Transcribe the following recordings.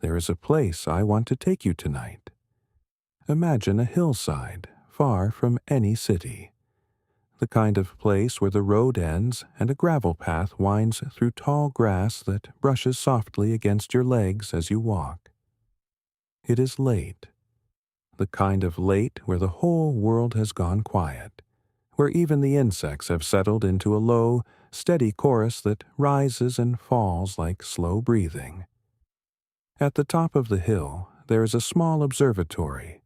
there is a place I want to take you tonight. Imagine a hillside far from any city. The kind of place where the road ends and a gravel path winds through tall grass that brushes softly against your legs as you walk. It is late. The kind of late where the whole world has gone quiet, where even the insects have settled into a low, steady chorus that rises and falls like slow breathing. At the top of the hill, there is a small observatory,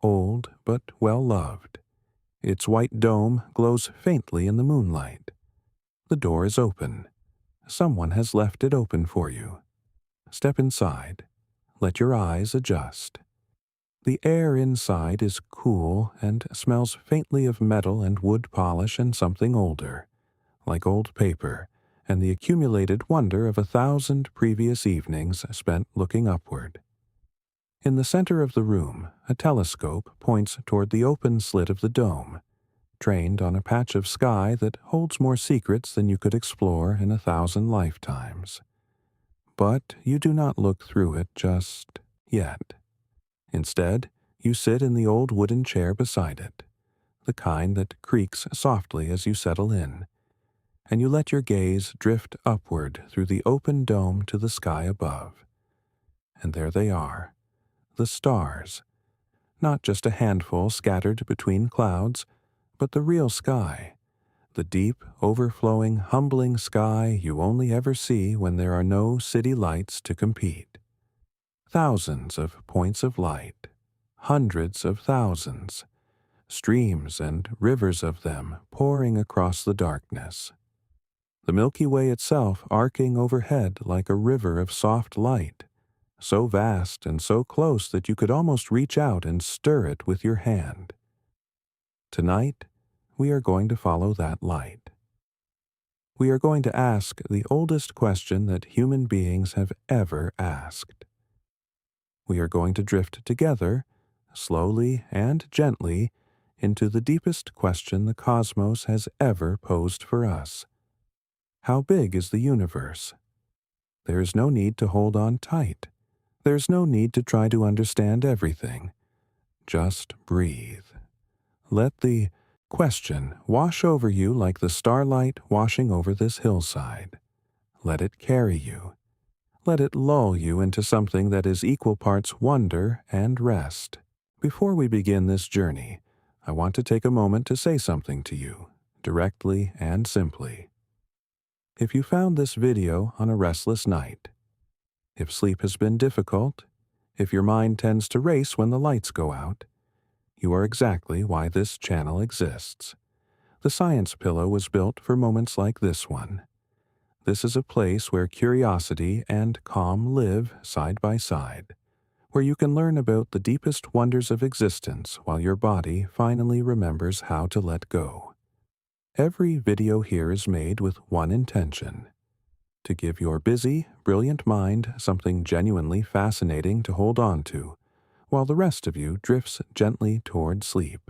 old but well-loved. Its white dome glows faintly in the moonlight. The door is open. Someone has left it open for you. Step inside. Let your eyes adjust. The air inside is cool and smells faintly of metal and wood polish and something older, like old paper, and the accumulated wonder of 1,000 previous evenings spent looking upward. In the center of the room, a telescope points toward the open slit of the dome, trained on a patch of sky that holds more secrets than you could explore in 1,000 lifetimes. But you do not look through it just yet. Instead, you sit in the old wooden chair beside it, the kind that creaks softly as you settle in, and you let your gaze drift upward through the open dome to the sky above. And there they are, the stars, not just a handful scattered between clouds, but the real sky, the deep, overflowing, humbling sky you only ever see when there are no city lights to compete. Thousands of points of light, hundreds of thousands, streams and rivers of them pouring across the darkness. The Milky Way itself arcing overhead like a river of soft light, so vast and so close that you could almost reach out and stir it with your hand. Tonight, we are going to follow that light. We are going to ask the oldest question that human beings have ever asked. We are going to drift together, slowly and gently, into the deepest question the cosmos has ever posed for us. How big is the universe? There is no need to hold on tight. There's no need to try to understand everything. Just breathe. Let the question wash over you like the starlight washing over this hillside. Let it carry you. Let it lull you into something that is equal parts wonder and rest. Before we begin this journey, I want to take a moment to say something to you, directly and simply. If you found this video on a restless night, if sleep has been difficult, if your mind tends to race when the lights go out, you are exactly why this channel exists. The Science Pillow was built for moments like this one. This is a place where curiosity and calm live side by side, where you can learn about the deepest wonders of existence while your body finally remembers how to let go. Every video here is made with one intention: to give your busy, brilliant mind something genuinely fascinating to hold on to, while the rest of you drifts gently toward sleep.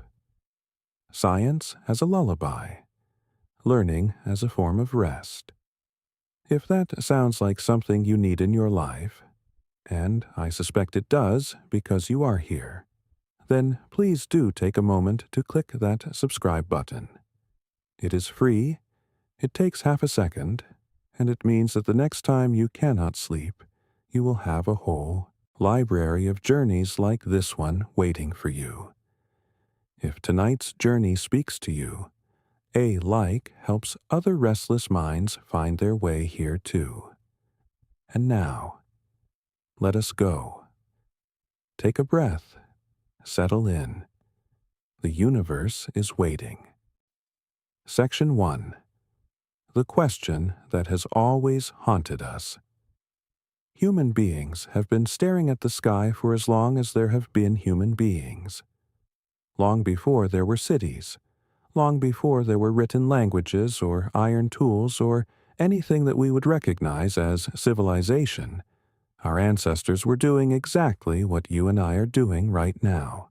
Science as a lullaby, learning as a form of rest. If that sounds like something you need in your life, and I suspect it does because you are here, then please do take a moment to click that subscribe button. It is free, it takes half a second, and it means that the next time you cannot sleep, you will have a whole library of journeys like this one waiting for you. If tonight's journey speaks to you, a like helps other restless minds find their way here too. And now, let us go. Take a breath. Settle in. The universe is waiting. Section 1. The question that has always haunted us. Human beings have been staring at the sky for as long as there have been human beings. Long before there were cities, long before there were written languages or iron tools or anything that we would recognize as civilization, our ancestors were doing exactly what you and I are doing right now.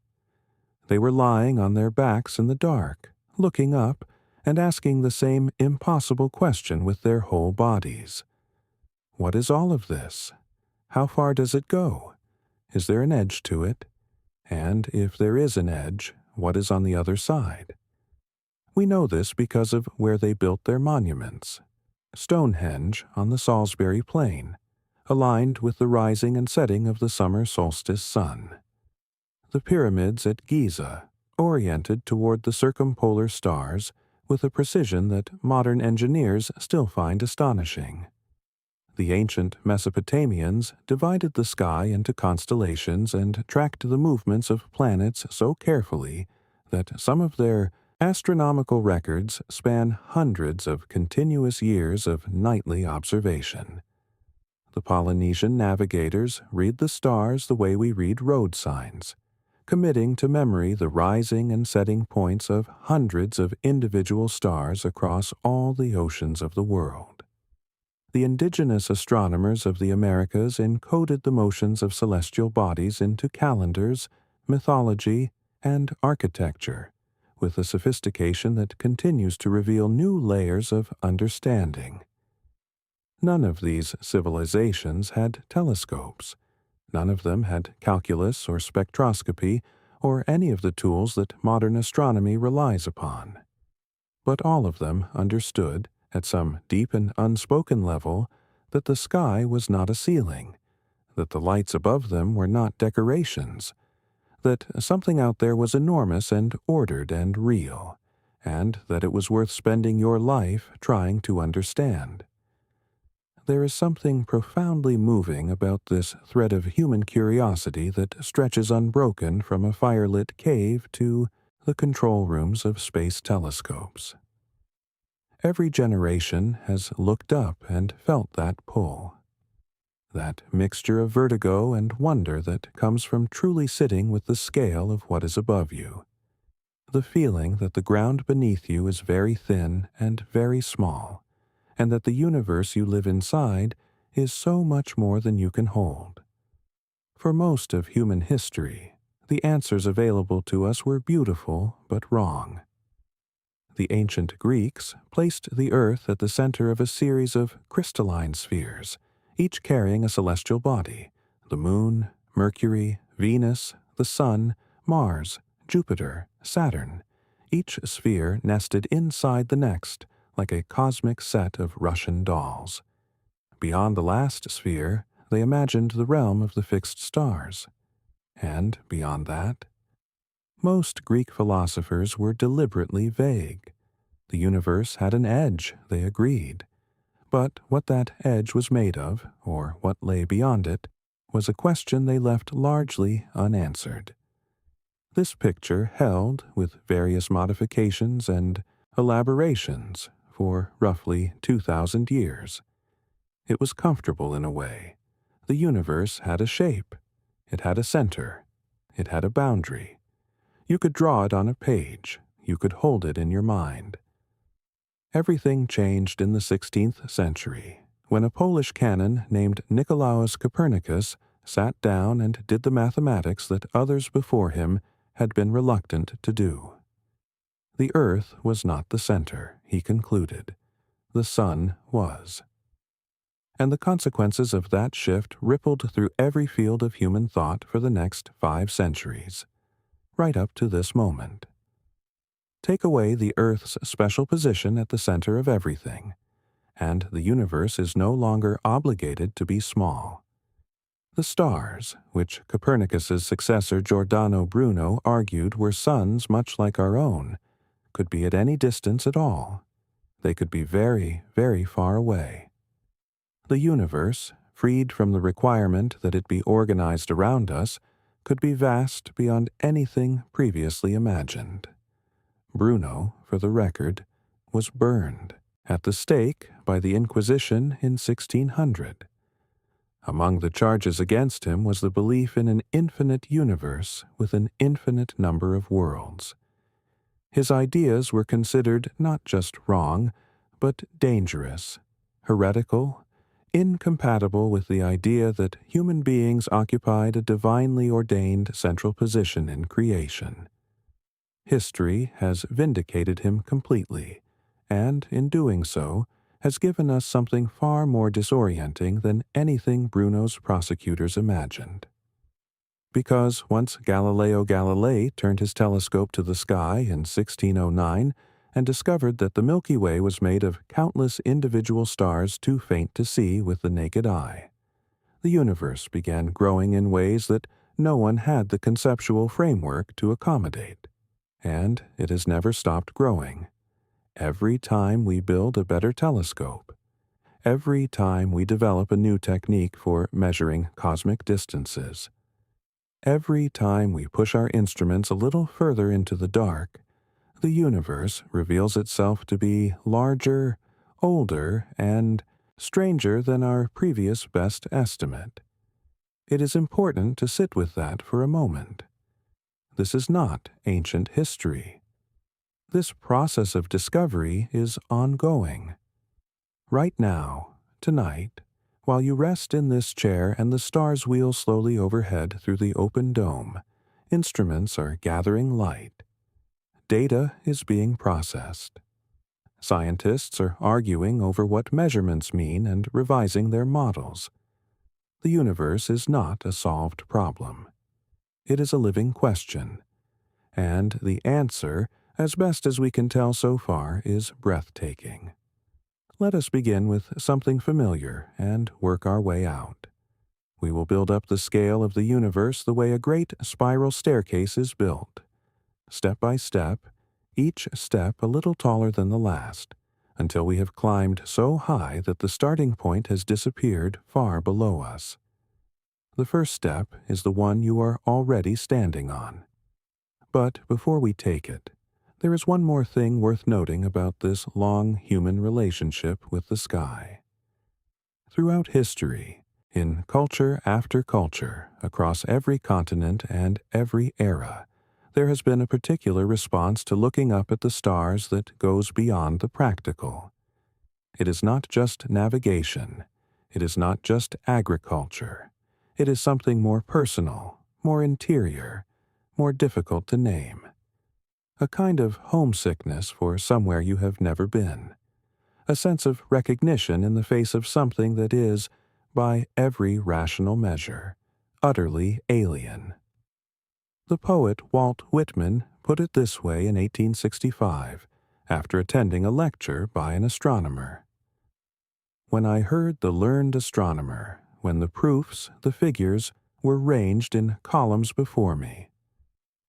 They were lying on their backs in the dark, looking up, and asking the same impossible question with their whole bodies. What is all of this? How far does it go? Is there an edge to it? And if there is an edge, what is on the other side? We know this because of where they built their monuments. Stonehenge on the Salisbury Plain, aligned with the rising and setting of the summer solstice sun. The pyramids at Giza, oriented toward the circumpolar stars with a precision that modern engineers still find astonishing. The ancient Mesopotamians divided the sky into constellations and tracked the movements of planets so carefully that some of their astronomical records span hundreds of continuous years of nightly observation. The Polynesian navigators read the stars the way we read road signs, committing to memory the rising and setting points of hundreds of individual stars across all the oceans of the world. The indigenous astronomers of the Americas encoded the motions of celestial bodies into calendars, mythology, and architecture, with a sophistication that continues to reveal new layers of understanding. None of these civilizations had telescopes. None of them had calculus or spectroscopy or any of the tools that modern astronomy relies upon. But all of them understood, at some deep and unspoken level, that the sky was not a ceiling, that the lights above them were not decorations, that something out there was enormous and ordered and real, and that it was worth spending your life trying to understand. There is something profoundly moving about this thread of human curiosity that stretches unbroken from a firelit cave to the control rooms of space telescopes. Every generation has looked up and felt that pull, that mixture of vertigo and wonder that comes from truly sitting with the scale of what is above you, the feeling that the ground beneath you is very thin and very small, and that the universe you live inside is so much more than you can hold. For most of human history, the answers available to us were beautiful but wrong. The ancient Greeks placed the earth at the center of a series of crystalline spheres, each carrying a celestial body: the moon, Mercury, Venus, the sun, Mars, Jupiter, Saturn, each sphere nested inside the next, like a cosmic set of Russian dolls. Beyond the last sphere, they imagined the realm of the fixed stars. And beyond that, most Greek philosophers were deliberately vague. The universe had an edge, they agreed. But what that edge was made of, or what lay beyond it, was a question they left largely unanswered. This picture held, with various modifications and elaborations, for roughly 2,000 years. It was comfortable in a way. The universe had a shape. It had a center. It had a boundary. You could draw it on a page. You could hold it in your mind. Everything changed in the 16th century, when a Polish canon named Nicolaus Copernicus sat down and did the mathematics that others before him had been reluctant to do. The earth was not the center, he concluded. The sun was. And the consequences of that shift rippled through every field of human thought for the next 5 centuries, right up to this moment. Take away the Earth's special position at the center of everything, and the universe is no longer obligated to be small. The stars, which Copernicus's successor Giordano Bruno argued were suns much like our own, could be at any distance at all. They could be very, very far away. The universe, freed from the requirement that it be organized around us, could be vast beyond anything previously imagined. Bruno, for the record, was burned at the stake by the Inquisition in 1600. Among the charges against him was the belief in an infinite universe with an infinite number of worlds. His ideas were considered not just wrong, but dangerous, heretical, incompatible with the idea that human beings occupied a divinely ordained central position in creation. History has vindicated him completely, and in doing so, has given us something far more disorienting than anything Bruno's prosecutors imagined. Because once Galileo Galilei turned his telescope to the sky in 1609 and discovered that the Milky Way was made of countless individual stars too faint to see with the naked eye, the universe began growing in ways that no one had the conceptual framework to accommodate. And it has never stopped growing. Every time we build a better telescope, every time we develop a new technique for measuring cosmic distances, every time we push our instruments a little further into the dark, the universe reveals itself to be larger, older, and stranger than our previous best estimate. It is important to sit with that for a moment. This is not ancient history. This process of discovery is ongoing. Right now, tonight, while you rest in this chair and the stars wheel slowly overhead through the open dome, instruments are gathering light. Data is being processed. Scientists are arguing over what measurements mean and revising their models. The universe is not a solved problem. It is a living question, and the answer, as best as we can tell so far, is breathtaking. Let us begin with something familiar and work our way out. We will build up the scale of the universe the way a great spiral staircase is built. Step by step, each step a little taller than the last, until we have climbed so high that the starting point has disappeared far below us. The first step is the one you are already standing on. But before we take it, there is one more thing worth noting about this long human relationship with the sky. Throughout history, in culture after culture, across every continent and every era, there has been a particular response to looking up at the stars that goes beyond the practical. It is not just navigation. It is not just agriculture. It is something more personal, more interior, more difficult to name. A kind of homesickness for somewhere you have never been. A sense of recognition in the face of something that is, by every rational measure, utterly alien. The poet Walt Whitman put it this way in 1865, after attending a lecture by an astronomer. When I heard the learned astronomer, when the proofs, the figures, were ranged in columns before me,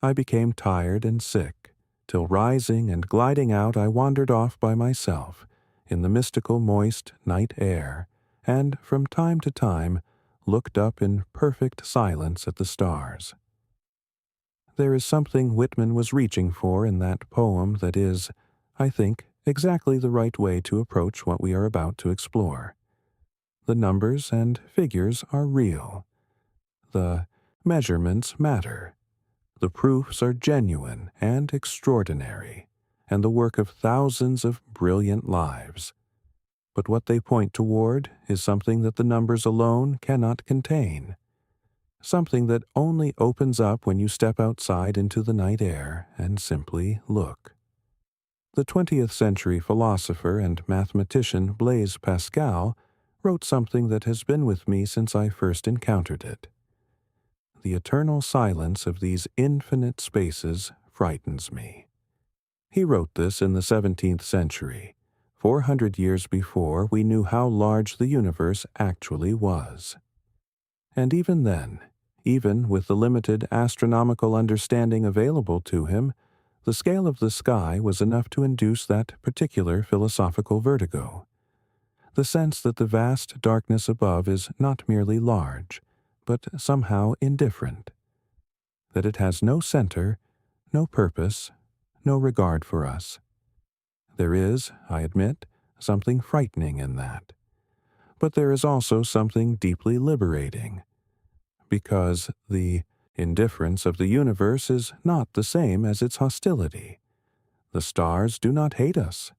I became tired and sick, till rising and gliding out I wandered off by myself, in the mystical moist night air, and from time to time looked up in perfect silence at the stars. There is something Whitman was reaching for in that poem that is, I think, exactly the right way to approach what we are about to explore. The numbers and figures are real. The measurements matter. The proofs are genuine and extraordinary, and the work of thousands of brilliant lives. But what they point toward is something that the numbers alone cannot contain. Something that only opens up when you step outside into the night air and simply look. The 20th century philosopher and mathematician Blaise Pascal wrote something that has been with me since I first encountered it. The eternal silence of these infinite spaces frightens me. He wrote this in the 17th century, 400 years before we knew how large the universe actually was. And even then, even with the limited astronomical understanding available to him, the scale of the sky was enough to induce that particular philosophical vertigo. The sense that the vast darkness above is not merely large, but somehow indifferent. That it has no center, no purpose, no regard for us. There is, I admit, something frightening in that. But there is also something deeply liberating. Because the indifference of the universe is not the same as its hostility. The stars do not hate us.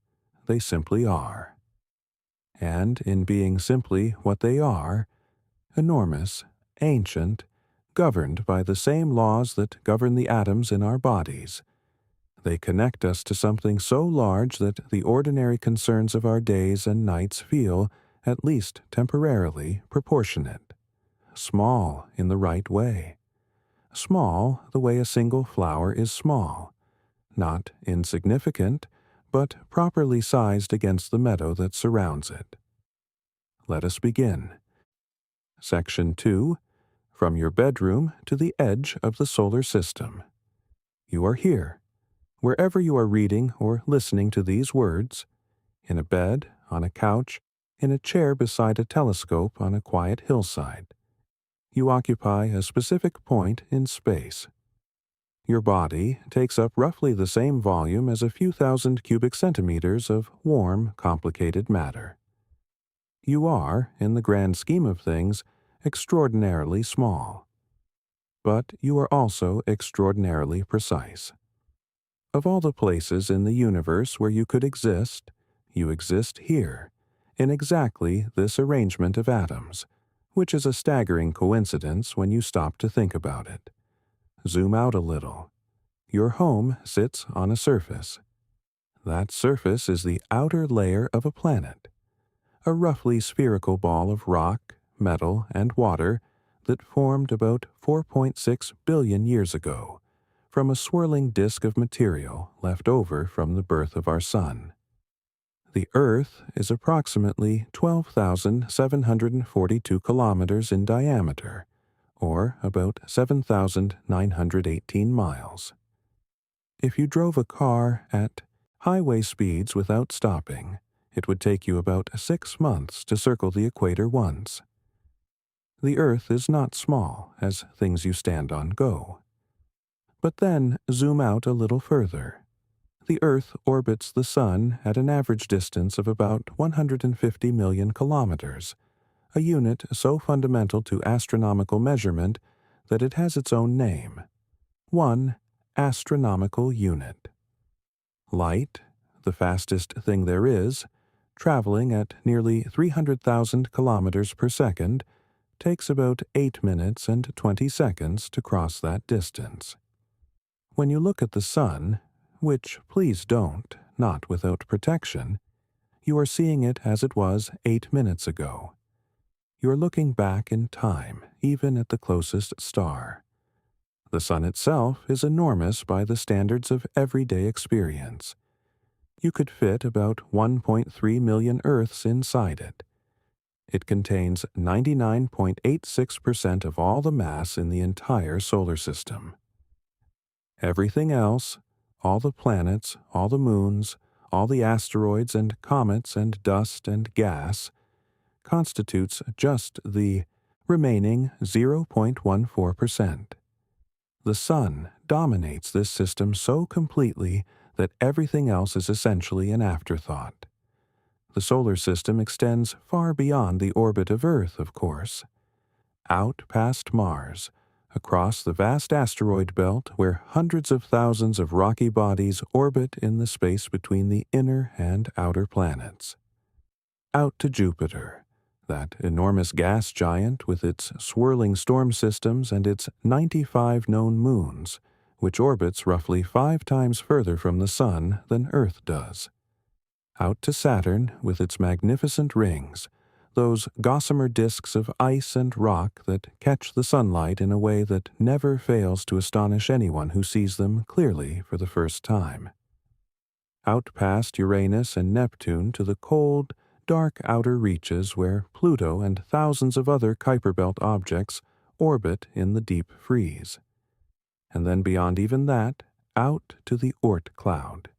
They simply are. And in being simply what they are, enormous, ancient, governed by the same laws that govern the atoms in our bodies, They connect us to something so large that the ordinary concerns of our days and nights feel, at least temporarily, proportionate. Small in the right way. Small the way a single flower is small. Not insignificant, but properly sized against the meadow that surrounds it. Let us begin. Section 2. From your bedroom to the edge of the solar system. You are here. Wherever you are reading or listening to these words, in a bed, on a couch, in a chair beside a telescope on a quiet hillside, you occupy a specific point in space. Your body takes up roughly the same volume as a few thousand cubic centimeters of warm, complicated matter. You are, in the grand scheme of things, extraordinarily small. But you are also extraordinarily precise. Of all the places in the universe where you could exist, you exist here, in exactly this arrangement of atoms, which is a staggering coincidence when you stop to think about it. Zoom out a little. Your home sits on a surface. That surface is the outer layer of a planet, a roughly spherical ball of rock, metal, and water that formed about 4.6 billion years ago from a swirling disk of material left over from the birth of our sun. The Earth is approximately 12,742 kilometers in diameter, or about 7,918 miles. If you drove a car at highway speeds without stopping, it would take you about 6 months to circle the equator once. The Earth is not small as things you stand on go. But then zoom out a little further. The Earth orbits the Sun at an average distance of about 150 million kilometers, a unit so fundamental to astronomical measurement that it has its own name. 1 astronomical unit. Light, the fastest thing there is, traveling at nearly 300,000 kilometers per second, takes about 8 minutes and 20 seconds to cross that distance. When you look at the sun, which please don't, not without protection, you are seeing it as it was 8 minutes ago. You are looking back in time, even at the closest star. The sun itself is enormous by the standards of everyday experience. You could fit about 1.3 million Earths inside it. It contains 99.86% of all the mass in the entire solar system. Everything else, all the planets, all the moons, all the asteroids and comets and dust and gas, constitutes just the remaining 0.14%. The sun dominates this system so completely that everything else is essentially an afterthought. The solar system extends far beyond the orbit of Earth, of course, out past Mars, across the vast asteroid belt where hundreds of thousands of rocky bodies orbit in the space between the inner and outer planets. Out to Jupiter, that enormous gas giant with its swirling storm systems and its 95 known moons, which orbits roughly 5 times further from the Sun than Earth does. Out to Saturn with its magnificent rings, those gossamer disks of ice and rock that catch the sunlight in a way that never fails to astonish anyone who sees them clearly for the first time. Out past Uranus and Neptune to the cold, dark outer reaches where Pluto and thousands of other Kuiper Belt objects orbit in the deep freeze. And then beyond even that, out to the Oort cloud.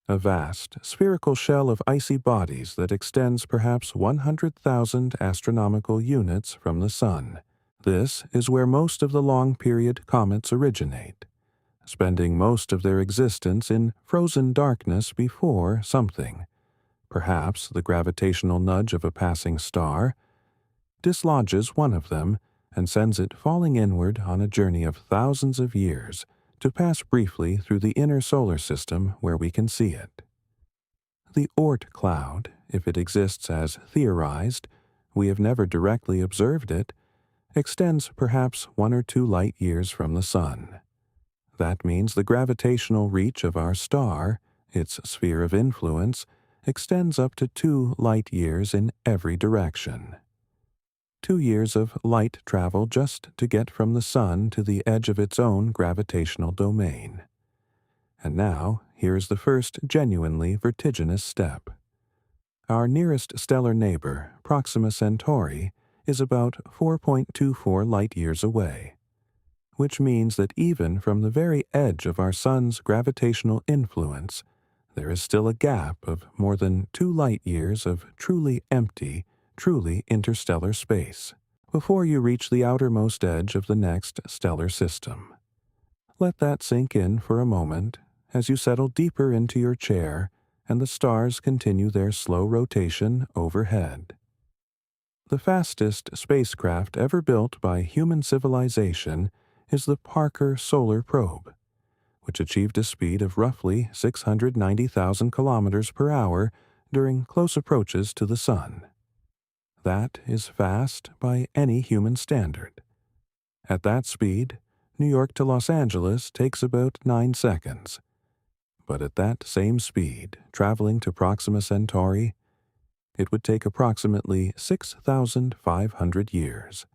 A vast, spherical shell of icy bodies that extends perhaps 100,000 astronomical units from the Sun. This is where most of the long-period comets originate, spending most of their existence in frozen darkness before something, perhaps the gravitational nudge of a passing star, dislodges one of them and sends it falling inward on a journey of thousands of years, to pass briefly through the inner solar system where we can see it. The Oort cloud, if it exists as theorized, we have never directly observed it, extends perhaps 1 or 2 light years from the Sun. That means the gravitational reach of our star, its sphere of influence, extends up to 2 light years in every direction. 2 years of light travel just to get from the Sun to the edge of its own gravitational domain. And now, here's the first genuinely vertiginous step. Our nearest stellar neighbor, Proxima Centauri, is about 4.24 light-years away, which means that even from the very edge of our Sun's gravitational influence, there is still a gap of more than 2 light-years of truly empty, truly interstellar space before you reach the outermost edge of the next stellar system. Let that sink in for a moment as you settle deeper into your chair and the stars continue their slow rotation overhead. The fastest spacecraft ever built by human civilization is the Parker Solar Probe, which achieved a speed of roughly 690,000 kilometers per hour during close approaches to the Sun. That is fast by any human standard. At that speed, New York to Los Angeles takes about 9 seconds. But at that same speed, traveling to Proxima Centauri, it would take approximately 6,500 years.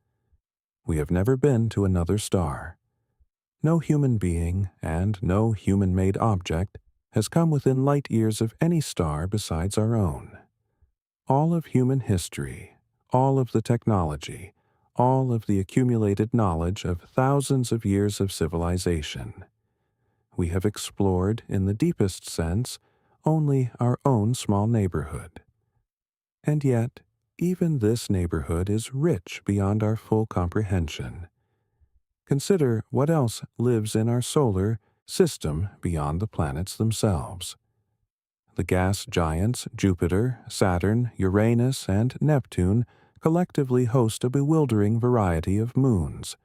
We have never been to another star. No human being and no human-made object has come within light years of any star besides our own. All of human history, all of the technology, all of the accumulated knowledge of thousands of years of civilization. We have explored, in the deepest sense, only our own small neighborhood. And yet, even this neighborhood is rich beyond our full comprehension. Consider what else lives in our solar system beyond the planets themselves. The gas giants Jupiter, Saturn, Uranus, and Neptune collectively host a bewildering variety of moons,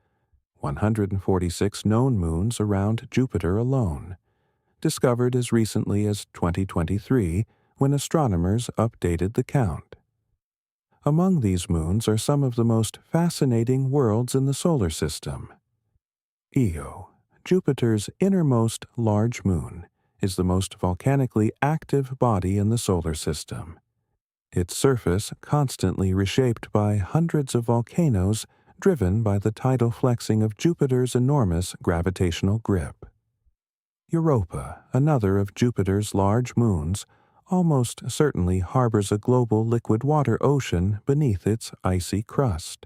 146 known moons around Jupiter alone, discovered as recently as 2023 when astronomers updated the count. Among these moons are some of the most fascinating worlds in the solar system. Io, Jupiter's innermost large moon, is the most volcanically active body in the solar system. Its surface constantly reshaped by hundreds of volcanoes driven by the tidal flexing of Jupiter's enormous gravitational grip. Europa, another of Jupiter's large moons, almost certainly harbors a global liquid water ocean beneath its icy crust.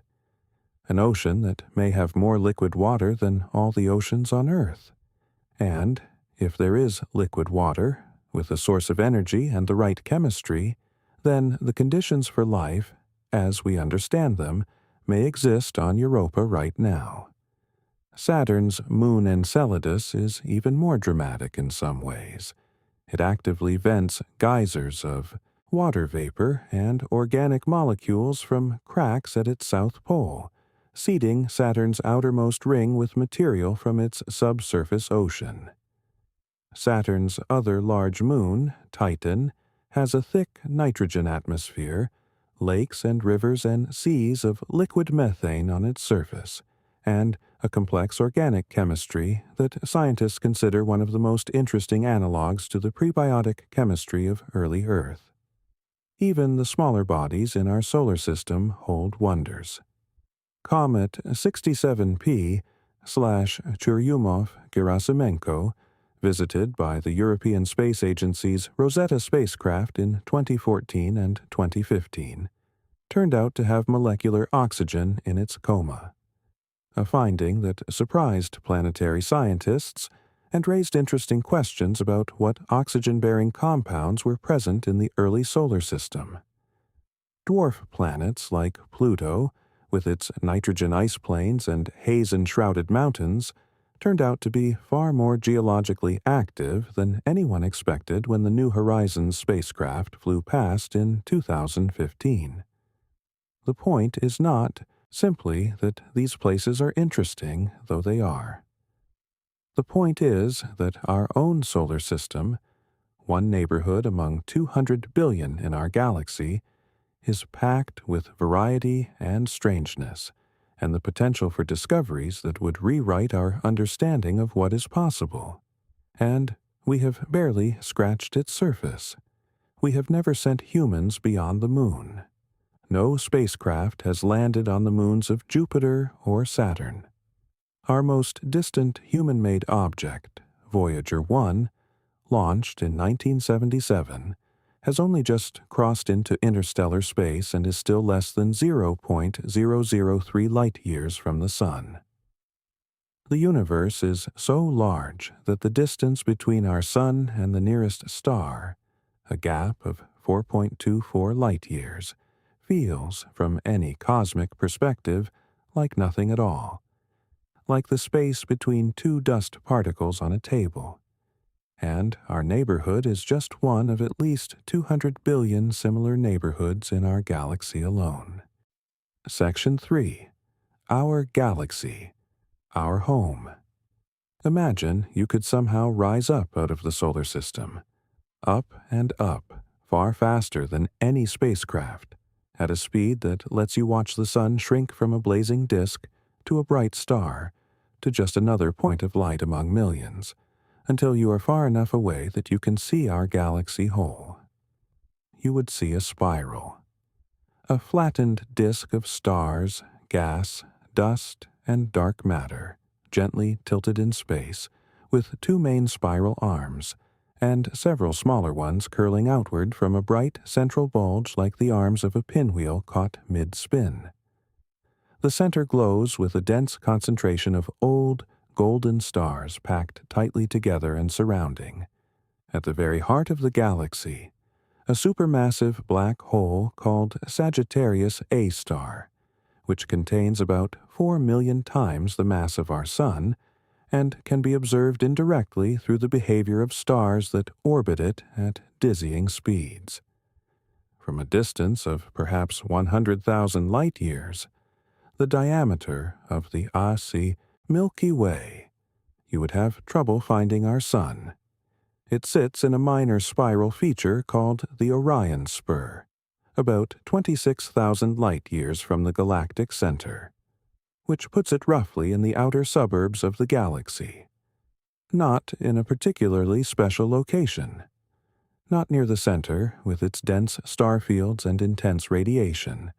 An ocean that may have more liquid water than all the oceans on Earth. And, if there is liquid water, with a source of energy and the right chemistry, then the conditions for life, as we understand them, may exist on Europa right now. Saturn's moon Enceladus is even more dramatic in some ways. It actively vents geysers of water vapor and organic molecules from cracks at its south pole, seeding Saturn's outermost ring with material from its subsurface ocean. Saturn's other large moon, Titan, has a thick nitrogen atmosphere, lakes and rivers and seas of liquid methane on its surface, and a complex organic chemistry that scientists consider one of the most interesting analogues to the prebiotic chemistry of early Earth. Even the smaller bodies in our solar system hold wonders. Comet 67P/Churyumov-Gerasimenko, visited by the European Space Agency's Rosetta spacecraft in 2014 and 2015, turned out to have molecular oxygen in its coma, a finding that surprised planetary scientists and raised interesting questions about what oxygen-bearing compounds were present in the early solar system. Dwarf planets like Pluto, with its nitrogen ice plains and haze-enshrouded mountains, turned out to be far more geologically active than anyone expected when the New Horizons spacecraft flew past in 2015. The point is not simply that these places are interesting, though they are. The point is that our own solar system, one neighborhood among 200 billion in our galaxy, is packed with variety and strangeness, and the potential for discoveries that would rewrite our understanding of what is possible. And we have barely scratched its surface. We have never sent humans beyond the moon. No spacecraft has landed on the moons of Jupiter or Saturn. Our most distant human-made object, Voyager 1, launched in 1977, has only just crossed into interstellar space and is still less than 0.003 light-years from the Sun. The universe is so large that the distance between our Sun and the nearest star, a gap of 4.24 light-years, feels, from any cosmic perspective, like nothing at all, like the space between two dust particles on a table. And our neighborhood is just one of at least 200 billion similar neighborhoods in our galaxy alone. Section 3. Our Galaxy. Our Home. Imagine you could somehow rise up out of the solar system, up and up, far faster than any spacecraft, at a speed that lets you watch the sun shrink from a blazing disk to a bright star, to just another point of light among millions, until you are far enough away that you can see our galaxy whole. You would see a spiral, a flattened disk of stars, gas, dust, and dark matter, gently tilted in space, with two main spiral arms, and several smaller ones curling outward from a bright central bulge like the arms of a pinwheel caught mid-spin. The center glows with a dense concentration of old, golden stars packed tightly together and surrounding. At the very heart of the galaxy, a supermassive black hole called Sagittarius A star, which contains about 4 million times the mass of our Sun, and can be observed indirectly through the behavior of stars that orbit it at dizzying speeds. From a distance of perhaps 100,000 light-years, the diameter of the Milky Way, you would have trouble finding our Sun. It sits in a minor spiral feature called the Orion Spur, about 26,000 light-years from the galactic center, which puts it roughly in the outer suburbs of the galaxy. Not in a particularly special location. Not near the center, with its dense star fields and intense radiation.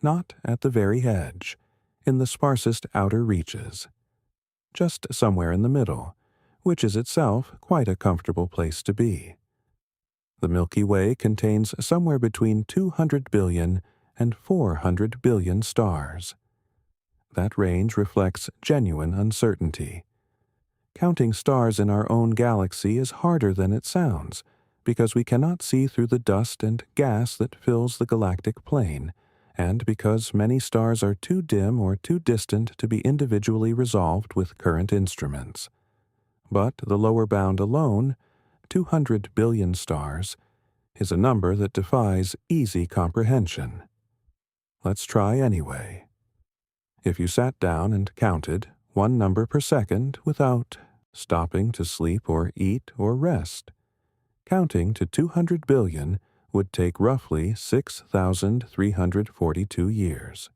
Not at the very edge, in the sparsest outer reaches. Just somewhere in the middle, which is itself quite a comfortable place to be. The Milky Way contains somewhere between 200 billion and 400 billion stars. That range reflects genuine uncertainty. Counting stars in our own galaxy is harder than it sounds, because we cannot see through the dust and gas that fills the galactic plane, and because many stars are too dim or too distant to be individually resolved with current instruments. But the lower bound alone, 200 billion stars, is a number that defies easy comprehension. Let's try anyway. If you sat down and counted one number per second without stopping to sleep or eat or rest, counting to 200 billion would take roughly 6,342 years.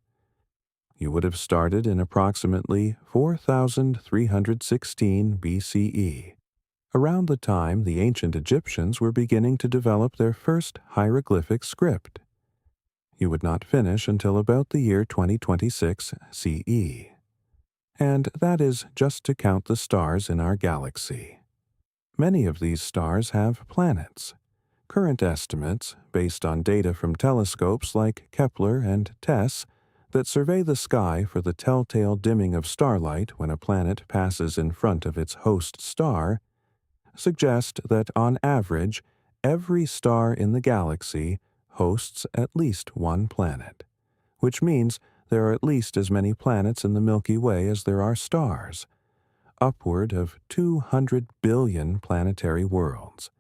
You would have started in approximately 4,316 BCE, around the time the ancient Egyptians were beginning to develop their first hieroglyphic script. You would not finish until about the year 2026 CE. And that is just to count the stars in our galaxy. Many of these stars have planets. Current estimates, based on data from telescopes like Kepler and TESS, that survey the sky for the telltale dimming of starlight when a planet passes in front of its host star, suggest that on average, every star in the galaxy hosts at least one planet, which means there are at least as many planets in the Milky Way as there are stars, upward of 200 billion planetary worlds.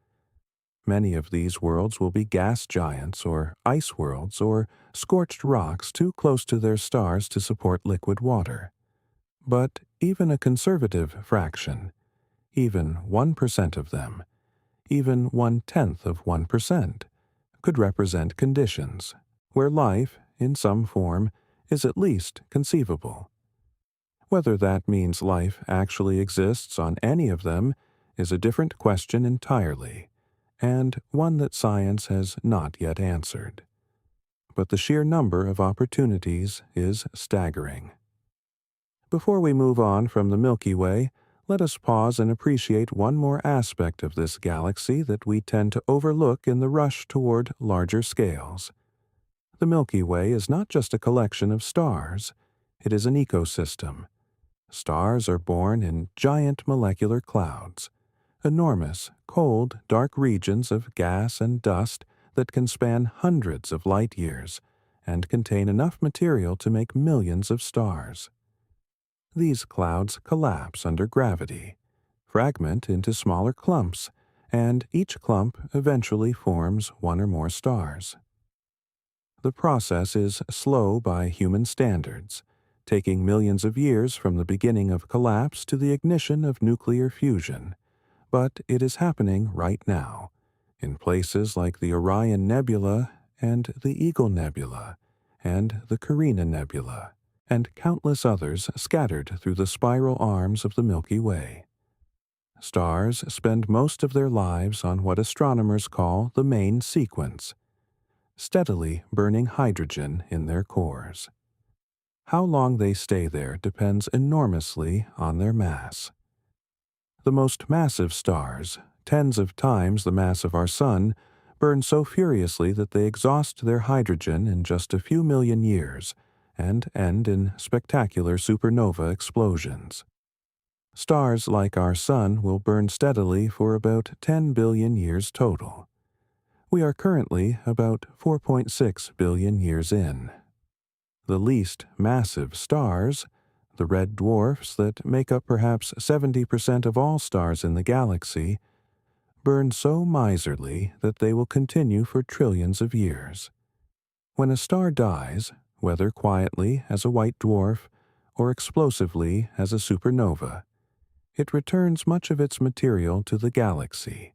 Many of these worlds will be gas giants or ice worlds or scorched rocks too close to their stars to support liquid water. But even a conservative fraction, even 1% of them, even 1/10 of 1%, could represent conditions where life, in some form, is at least conceivable. Whether that means life actually exists on any of them is a different question entirely, and one that science has not yet answered. But the sheer number of opportunities is staggering. Before we move on from the Milky Way, let us pause and appreciate one more aspect of this galaxy that we tend to overlook in the rush toward larger scales. The Milky Way is not just a collection of stars, it is an ecosystem. Stars are born in giant molecular clouds, enormous, cold, dark regions of gas and dust that can span hundreds of light years and contain enough material to make millions of stars. These clouds collapse under gravity, fragment into smaller clumps, and each clump eventually forms one or more stars. The process is slow by human standards, taking millions of years from the beginning of collapse to the ignition of nuclear fusion, but it is happening right now, in places like the Orion Nebula and the Eagle Nebula and the Carina Nebula, and countless others scattered through the spiral arms of the Milky Way. Stars spend most of their lives on what astronomers call the main sequence, steadily burning hydrogen in their cores. How long they stay there depends enormously on their mass. The most massive stars, tens of times the mass of our Sun, burn so furiously that they exhaust their hydrogen in just a few million years and end in spectacular supernova explosions. Stars like our Sun will burn steadily for about 10 billion years total. We are currently about 4.6 billion years in. The least massive stars, the red dwarfs that make up perhaps 70% of all stars in the galaxy, burn so miserly that they will continue for trillions of years. When a star dies, whether quietly as a white dwarf or explosively as a supernova, it returns much of its material to the galaxy,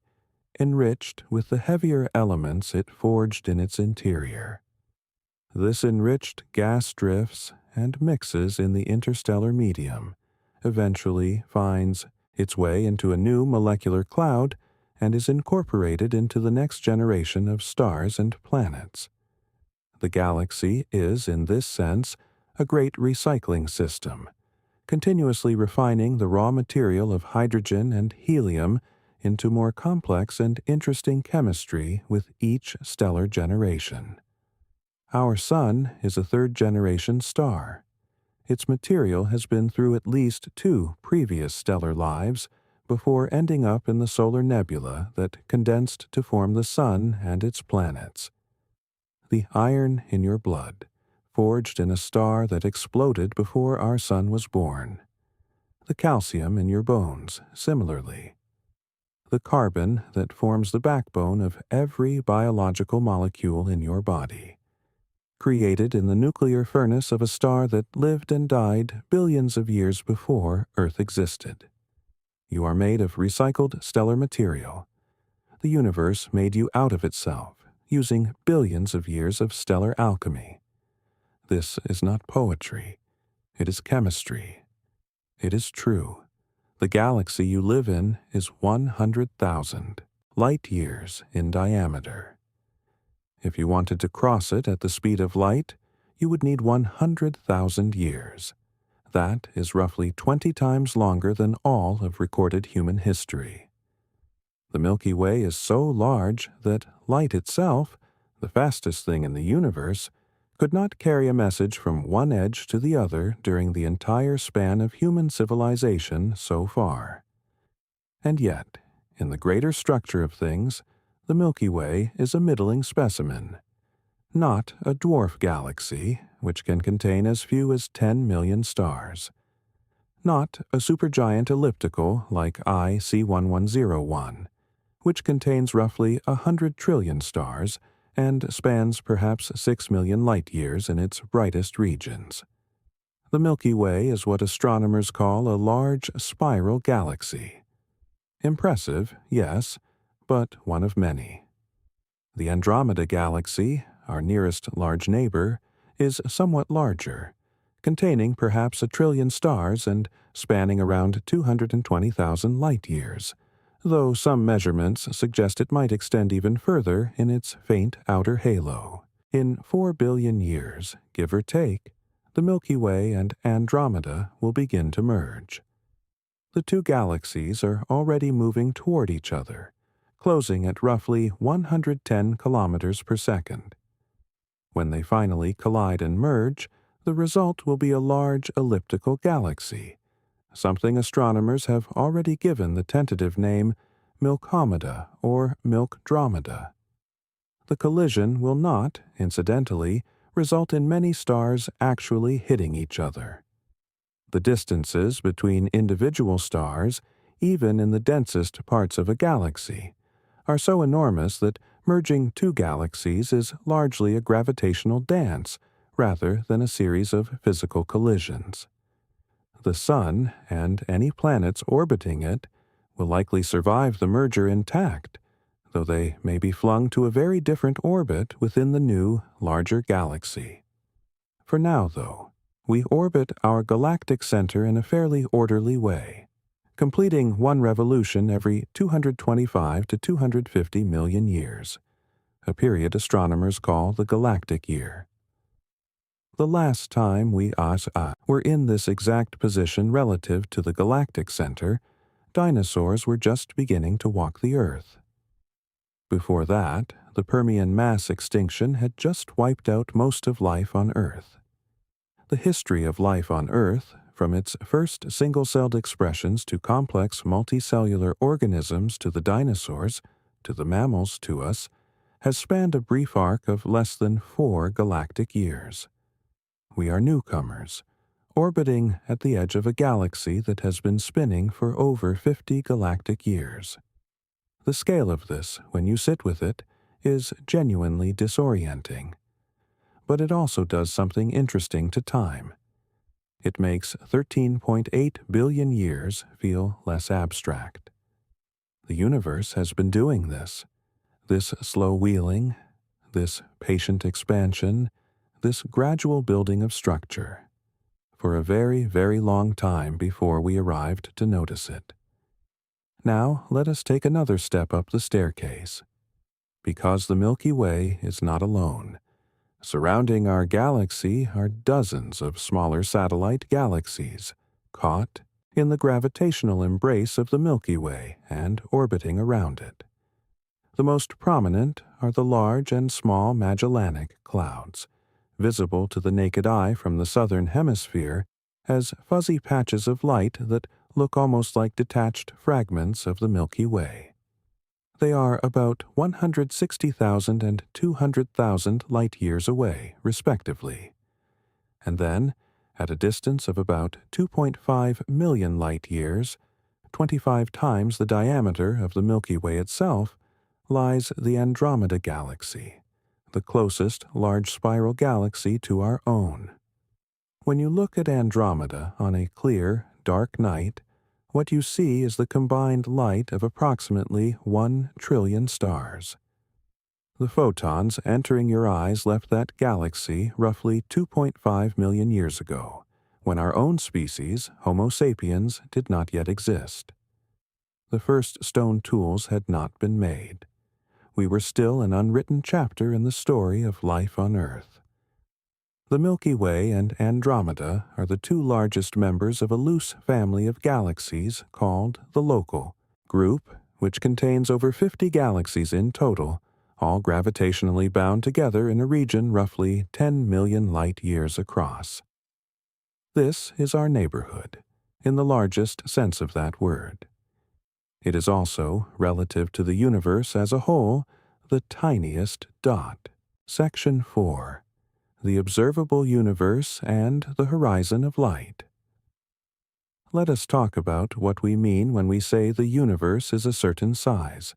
enriched with the heavier elements it forged in its interior. This enriched gas drifts and mixes in the interstellar medium, eventually finds its way into a new molecular cloud and is incorporated into the next generation of stars and planets. The galaxy is, in this sense, a great recycling system, continuously refining the raw material of hydrogen and helium into more complex and interesting chemistry with each stellar generation. Our Sun is a third-generation star. Its material has been through at least 2 previous stellar lives before ending up in the solar nebula that condensed to form the Sun and its planets. The iron in your blood, forged in a star that exploded before our Sun was born. The calcium in your bones, similarly. The carbon that forms the backbone of every biological molecule in your body. Created in the nuclear furnace of a star that lived and died billions of years before Earth existed. You are made of recycled stellar material. The universe made you out of itself, using billions of years of stellar alchemy. This is not poetry. It is chemistry. It is true. The galaxy you live in is 100,000 light years in diameter. If you wanted to cross it at the speed of light, you would need 100,000 years. That is roughly 20 times longer than all of recorded human history. The Milky Way is so large that light itself, the fastest thing in the universe, could not carry a message from one edge to the other during the entire span of human civilization so far. And yet, in the greater structure of things, the Milky Way is a middling specimen. Not a dwarf galaxy, which can contain as few as 10 million stars. Not a supergiant elliptical like IC1101, which contains roughly 100 trillion stars and spans perhaps 6 million light-years in its brightest regions. The Milky Way is what astronomers call a large spiral galaxy. Impressive, yes, but one of many. The Andromeda Galaxy, our nearest large neighbor, is somewhat larger, containing perhaps 1 trillion stars and spanning around 220,000 light-years, though some measurements suggest it might extend even further in its faint outer halo. In 4 billion years, give or take, the Milky Way and Andromeda will begin to merge. The two galaxies are already moving toward each other, closing at roughly 110 kilometers per second. When they finally collide and merge, the result will be a large elliptical galaxy, something astronomers have already given the tentative name Milkomeda or Milkdromeda. The collision will not, incidentally, result in many stars actually hitting each other. The distances between individual stars, even in the densest parts of a galaxy, are so enormous that merging two galaxies is largely a gravitational dance rather than a series of physical collisions. The Sun, and any planets orbiting it, will likely survive the merger intact, though they may be flung to a very different orbit within the new, larger galaxy. For now, though, we orbit our galactic center in a fairly orderly way, completing one revolution every 225 to 250 million years, a period astronomers call the galactic year. The last time we were in this exact position relative to the galactic center, dinosaurs were just beginning to walk the Earth. Before that, the Permian mass extinction had just wiped out most of life on Earth. The history of life on Earth, from its first single-celled expressions to complex multicellular organisms to the dinosaurs, to the mammals to us, has spanned a brief arc of less than 4 galactic years. We are newcomers, orbiting at the edge of a galaxy that has been spinning for over 50 galactic years. The scale of this, when you sit with it, is genuinely disorienting. But it also does something interesting to time. It makes 13.8 billion years feel less abstract. The universe has been doing this slow wheeling, this patient expansion, this gradual building of structure, for a very, very long time before we arrived to notice it. Now let us take another step up the staircase. Because the Milky Way is not alone. Surrounding our galaxy are dozens of smaller satellite galaxies, caught in the gravitational embrace of the Milky Way and orbiting around it. The most prominent are the Large and Small Magellanic Clouds, visible to the naked eye from the southern hemisphere as fuzzy patches of light that look almost like detached fragments of the Milky Way. They are about 160,000 and 200,000 light-years away, respectively. And then, at a distance of about 2.5 million light-years, 25 times the diameter of the Milky Way itself, lies the Andromeda Galaxy, the closest large spiral galaxy to our own. When you look at Andromeda on a clear, dark night, what you see is the combined light of approximately 1 trillion stars. The photons entering your eyes left that galaxy roughly 2.5 million years ago, when our own species, Homo sapiens, did not yet exist. The first stone tools had not been made. We were still an unwritten chapter in the story of life on Earth. The Milky Way and Andromeda are the two largest members of a loose family of galaxies called the Local Group, which contains over 50 galaxies in total, all gravitationally bound together in a region roughly 10 million light-years across. This is our neighborhood, in the largest sense of that word. It is also, relative to the universe as a whole, the tiniest dot. Section 4. The Observable Universe and the Horizon of Light. Let us talk about what we mean when we say the universe is a certain size.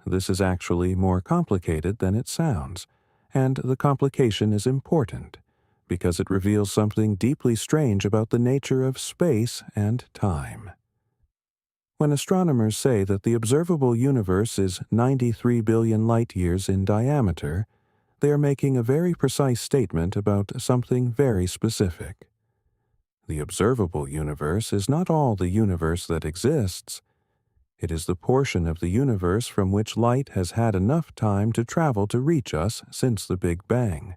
This is actually more complicated than it sounds, and the complication is important, because it reveals something deeply strange about the nature of space and time. When astronomers say that the observable universe is 93 billion light-years in diameter, They are making a very precise statement about something very specific. The observable universe is not all the universe that exists. It is the portion of the universe from which light has had enough time to travel to reach us since the Big Bang.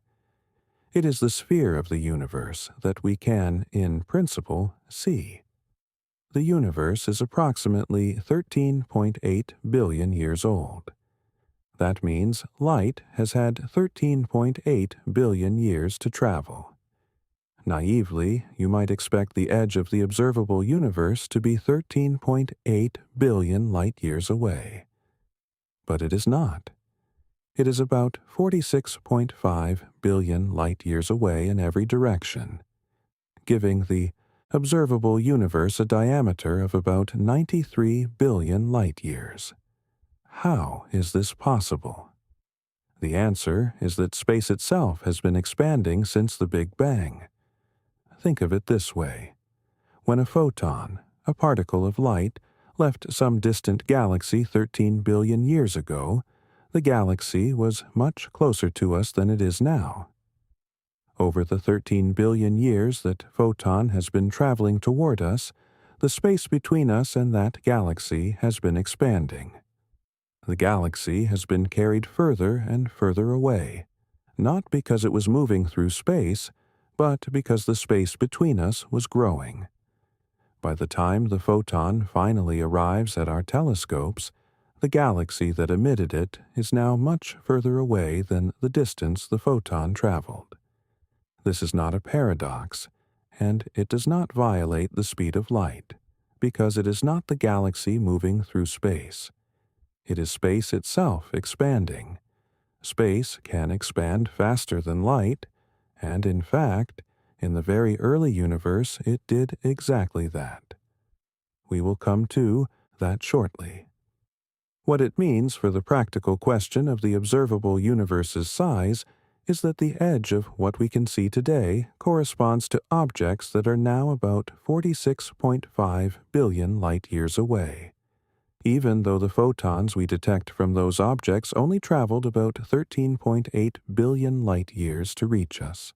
It is the sphere of the universe that we can, in principle, see. The universe is approximately 13.8 billion years old. That means light has had 13.8 billion years to travel. Naively, you might expect the edge of the observable universe to be 13.8 billion light-years away. But it is not. It is about 46.5 billion light-years away in every direction, giving the observable universe a diameter of about 93 billion light-years. How is this possible? The answer is that space itself has been expanding since the Big Bang. Think of it this way. When a photon, a particle of light, left some distant galaxy 13 billion years ago, the galaxy was much closer to us than it is now. Over the 13 billion years that photon has been traveling toward us, the space between us and that galaxy has been expanding. The galaxy has been carried further and further away, not because it was moving through space, but because the space between us was growing. By the time the photon finally arrives at our telescopes, the galaxy that emitted it is now much further away than the distance the photon traveled. This is not a paradox, and it does not violate the speed of light, because it is not the galaxy moving through space. It is space itself expanding. Space can expand faster than light, and in fact, in the very early universe it did exactly that. We will come to that shortly. What it means for the practical question of the observable universe's size is that the edge of what we can see today corresponds to objects that are now about 46.5 billion light-years away, even though the photons we detect from those objects only traveled about 13.8 billion light-years to reach us.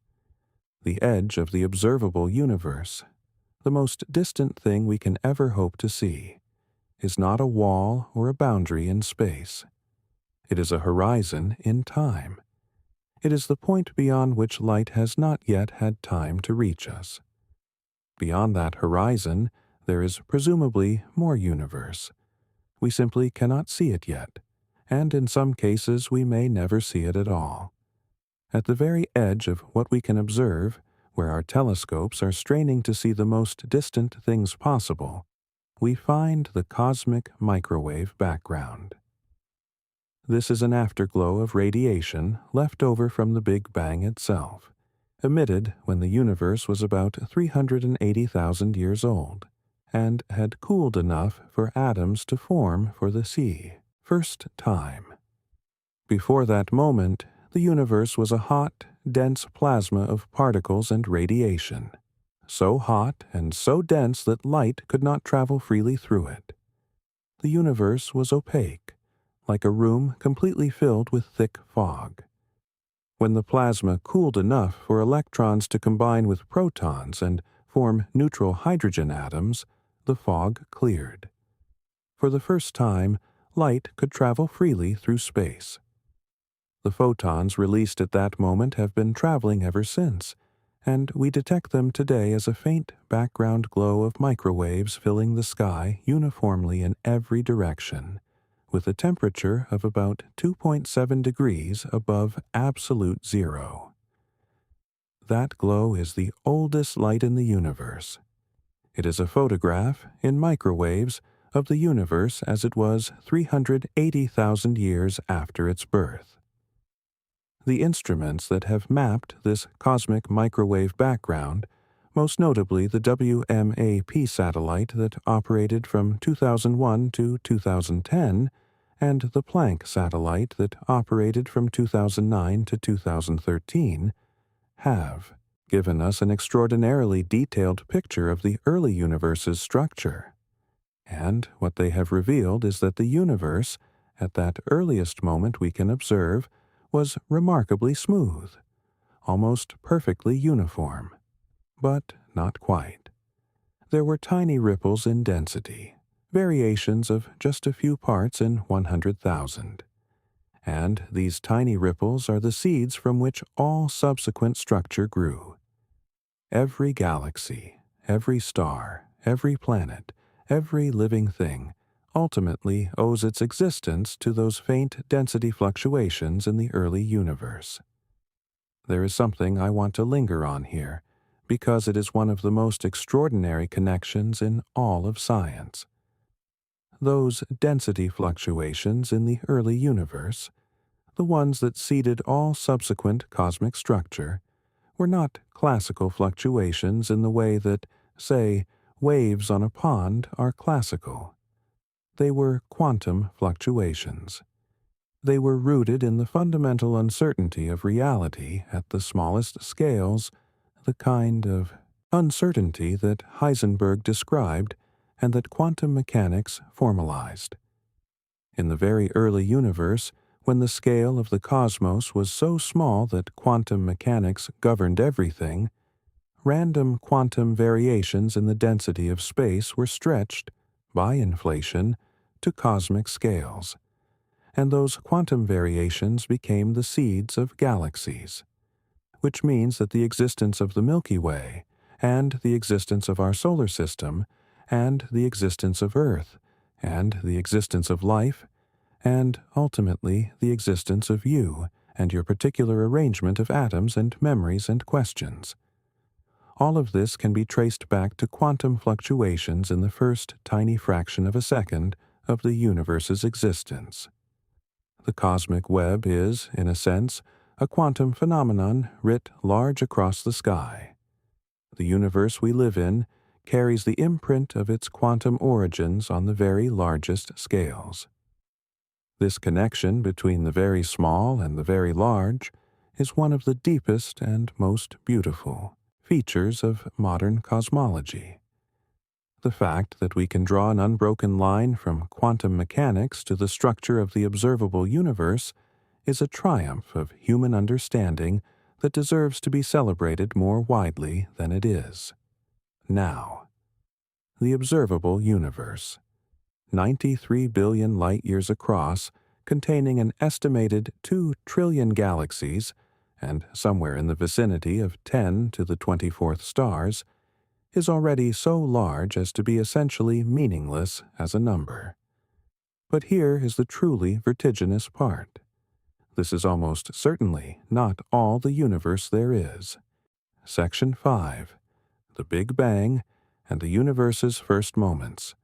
The edge of the observable universe, the most distant thing we can ever hope to see, is not a wall or a boundary in space. It is a horizon in time. It is the point beyond which light has not yet had time to reach us. Beyond that horizon, there is presumably more universe. We simply cannot see it yet, and in some cases we may never see it at all. At the very edge of what we can observe, where our telescopes are straining to see the most distant things possible, we find the cosmic microwave background. This is an afterglow of radiation left over from the Big Bang itself, emitted when the universe was about 380,000 years old, and had cooled enough for atoms to form for the first time. Before that moment, the universe was a hot, dense plasma of particles and radiation, so hot and so dense that light could not travel freely through it. The universe was opaque, like a room completely filled with thick fog. When the plasma cooled enough for electrons to combine with protons and form neutral hydrogen atoms, the fog cleared. For the first time, light could travel freely through space. The photons released at that moment have been traveling ever since, and we detect them today as a faint background glow of microwaves filling the sky uniformly in every direction, with a temperature of about 2.7 degrees above absolute zero. That glow is the oldest light in the universe. It is a photograph, in microwaves, of the universe as it was 380,000 years after its birth. The instruments that have mapped this cosmic microwave background, most notably the WMAP satellite that operated from 2001 to 2010, and the Planck satellite that operated from 2009 to 2013, have given us an extraordinarily detailed picture of the early universe's structure. And what they have revealed is that the universe, at that earliest moment we can observe, was remarkably smooth, almost perfectly uniform. But not quite. There were tiny ripples in density, variations of just a few parts in 100,000. And these tiny ripples are the seeds from which all subsequent structure grew. Every galaxy, every star, every planet, every living thing ultimately owes its existence to those faint density fluctuations in the early universe. There is something I want to linger on here, because it is one of the most extraordinary connections in all of science. Those density fluctuations in the early universe, the ones that seeded all subsequent cosmic structure, were not classical fluctuations in the way that, say, waves on a pond are classical. They were quantum fluctuations. They were rooted in the fundamental uncertainty of reality at the smallest scales, the kind of uncertainty that Heisenberg described and that quantum mechanics formalized. In the very early universe, when the scale of the cosmos was so small that quantum mechanics governed everything, random quantum variations in the density of space were stretched, by inflation, to cosmic scales, and those quantum variations became the seeds of galaxies, which means that the existence of the Milky Way, and the existence of our solar system, and the existence of Earth, and the existence of life, and ultimately the existence of you and your particular arrangement of atoms and memories and questions. All of this can be traced back to quantum fluctuations in the first tiny fraction of a second of the universe's existence. The cosmic web is, in a sense, a quantum phenomenon writ large across the sky. The universe we live in carries the imprint of its quantum origins on the very largest scales. This connection between the very small and the very large is one of the deepest and most beautiful features of modern cosmology. The fact that we can draw an unbroken line from quantum mechanics to the structure of the observable universe is a triumph of human understanding that deserves to be celebrated more widely than it is. Now, the observable universe, 93 billion light-years across, containing an estimated 2 trillion galaxies, and somewhere in the vicinity of 10 to the 24th stars, is already so large as to be essentially meaningless as a number. But here is the truly vertiginous part. This is almost certainly not all the universe there is. Section 5. The Big Bang and the universe's first moments.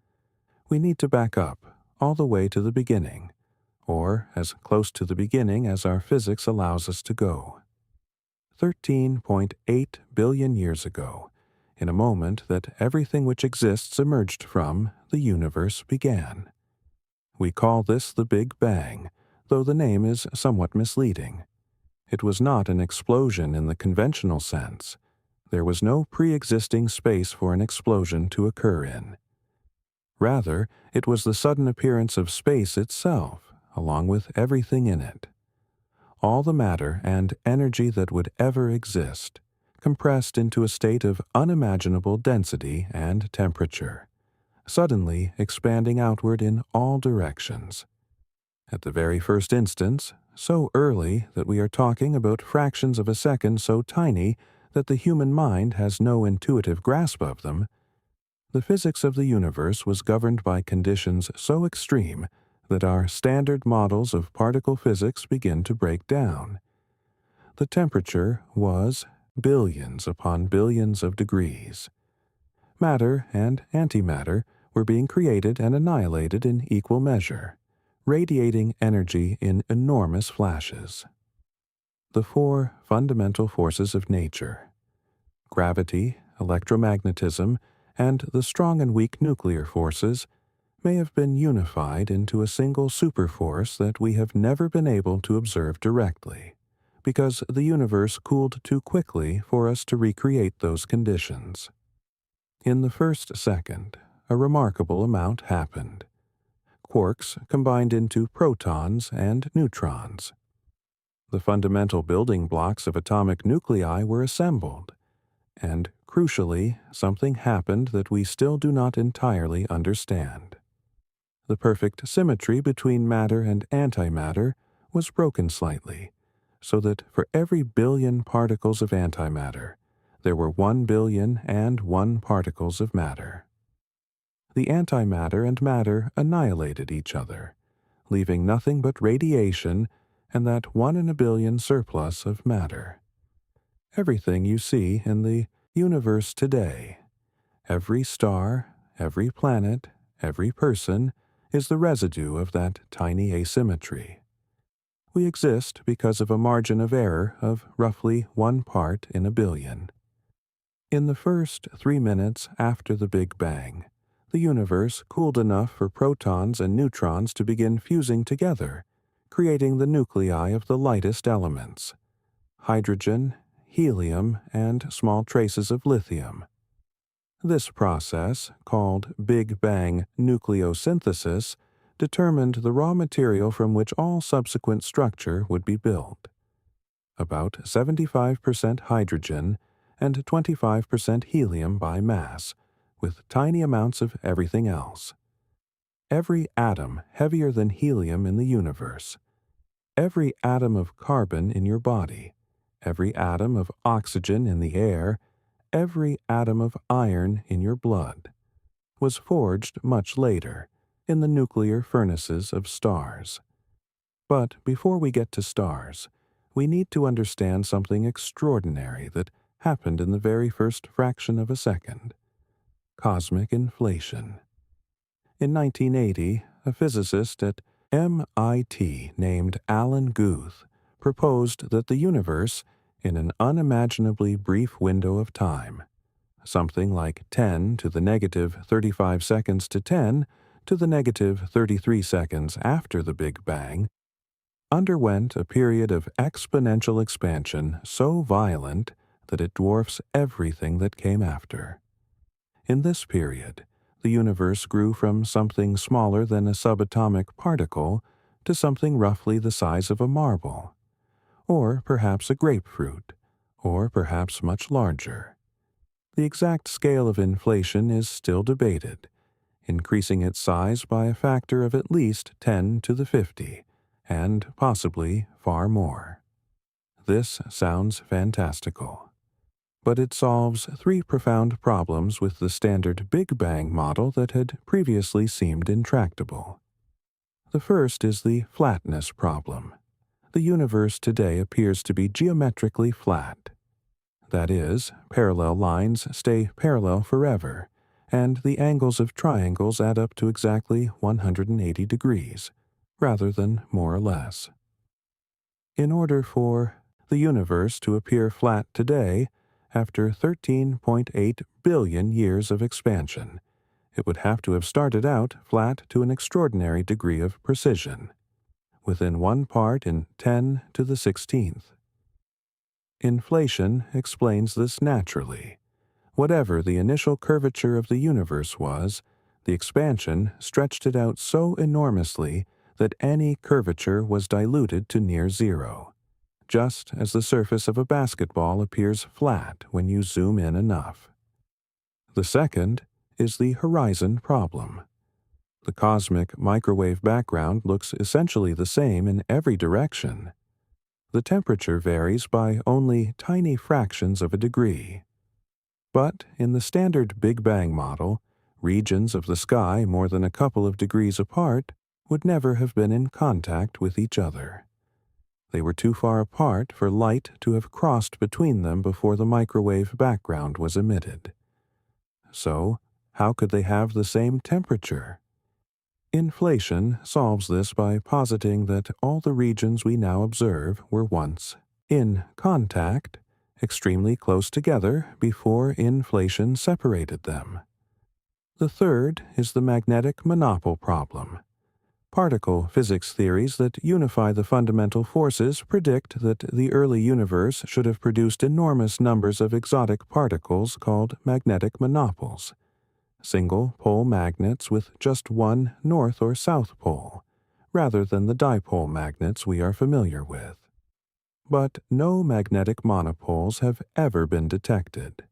We need to back up all the way to the beginning, or as close to the beginning as our physics allows us to go. 13.8 billion years ago, in a moment that everything which exists emerged from, the universe began. We call this the Big Bang, though the name is somewhat misleading. It was not an explosion in the conventional sense. There was no pre-existing space for an explosion to occur in. Rather, it was the sudden appearance of space itself, along with everything in it. All the matter and energy that would ever exist, compressed into a state of unimaginable density and temperature, suddenly expanding outward in all directions. At the very first instance, so early that we are talking about fractions of a second so tiny that the human mind has no intuitive grasp of them, the physics of the universe was governed by conditions so extreme that our standard models of particle physics begin to break down. The temperature was billions upon billions of degrees. Matter and antimatter were being created and annihilated in equal measure, radiating energy in enormous flashes. The 4 fundamental forces of nature, gravity, electromagnetism, and the strong and weak nuclear forces, may have been unified into a single superforce that we have never been able to observe directly, because the universe cooled too quickly for us to recreate those conditions. In the first second, a remarkable amount happened. Quarks combined into protons and neutrons. The fundamental building blocks of atomic nuclei were assembled, and, crucially, something happened that we still do not entirely understand. The perfect symmetry between matter and antimatter was broken slightly, so that for every billion particles of antimatter, there were 1,000,000,001 particles of matter. The antimatter and matter annihilated each other, leaving nothing but radiation and that 1 in a billion surplus of matter. Everything you see in the universe today, every star, every planet, every person, is the residue of that tiny asymmetry. We exist because of a margin of error of roughly 1 part in a billion. In the first 3 minutes after the Big Bang, the universe cooled enough for protons and neutrons to begin fusing together, creating the nuclei of the lightest elements: hydrogen, helium, and small traces of lithium. This process, called Big Bang nucleosynthesis, determined the raw material from which all subsequent structure would be built. About 75% hydrogen and 25% helium by mass, with tiny amounts of everything else. Every atom heavier than helium in the universe, every atom of carbon in your body, every atom of oxygen in the air, every atom of iron in your blood, was forged much later in the nuclear furnaces of stars. But before we get to stars, we need to understand something extraordinary that happened in the very first fraction of a second: cosmic inflation. In 1980, a physicist at MIT named Alan Guth proposed that the universe, in an unimaginably brief window of time, something like 10 to the negative 35 seconds to 10 to the negative 33 seconds after the Big Bang, underwent a period of exponential expansion so violent that it dwarfs everything that came after. In this period, the universe grew from something smaller than a subatomic particle to something roughly the size of a marble, or perhaps a grapefruit, or perhaps much larger. The exact scale of inflation is still debated, increasing its size by a factor of at least 10 to the 50, and possibly far more. This sounds fantastical, but it solves 3 profound problems with the standard Big Bang model that had previously seemed intractable. The first is the flatness problem. The universe today appears to be geometrically flat. That is, parallel lines stay parallel forever, and the angles of triangles add up to exactly 180 degrees, rather than more or less. In order for the universe to appear flat today, after 13.8 billion years of expansion, it would have to have started out flat to an extraordinary degree of precision, within 1 part in 10 to the 16th. Inflation explains this naturally. Whatever the initial curvature of the universe was, the expansion stretched it out so enormously that any curvature was diluted to near zero, just as the surface of a basketball appears flat when you zoom in enough. The second is the horizon problem. The cosmic microwave background looks essentially the same in every direction. The temperature varies by only tiny fractions of a degree. But in the standard Big Bang model, regions of the sky more than a couple of degrees apart would never have been in contact with each other. They were too far apart for light to have crossed between them before the microwave background was emitted. So, how could they have the same temperature? Inflation solves this by positing that all the regions we now observe were once in contact, extremely close together before inflation separated them. The third is the magnetic monopole problem. Particle physics theories that unify the fundamental forces predict that the early universe should have produced enormous numbers of exotic particles called magnetic monopoles, single-pole magnets with just one north or south pole, rather than the dipole magnets we are familiar with. but no magnetic monopoles have ever been detected.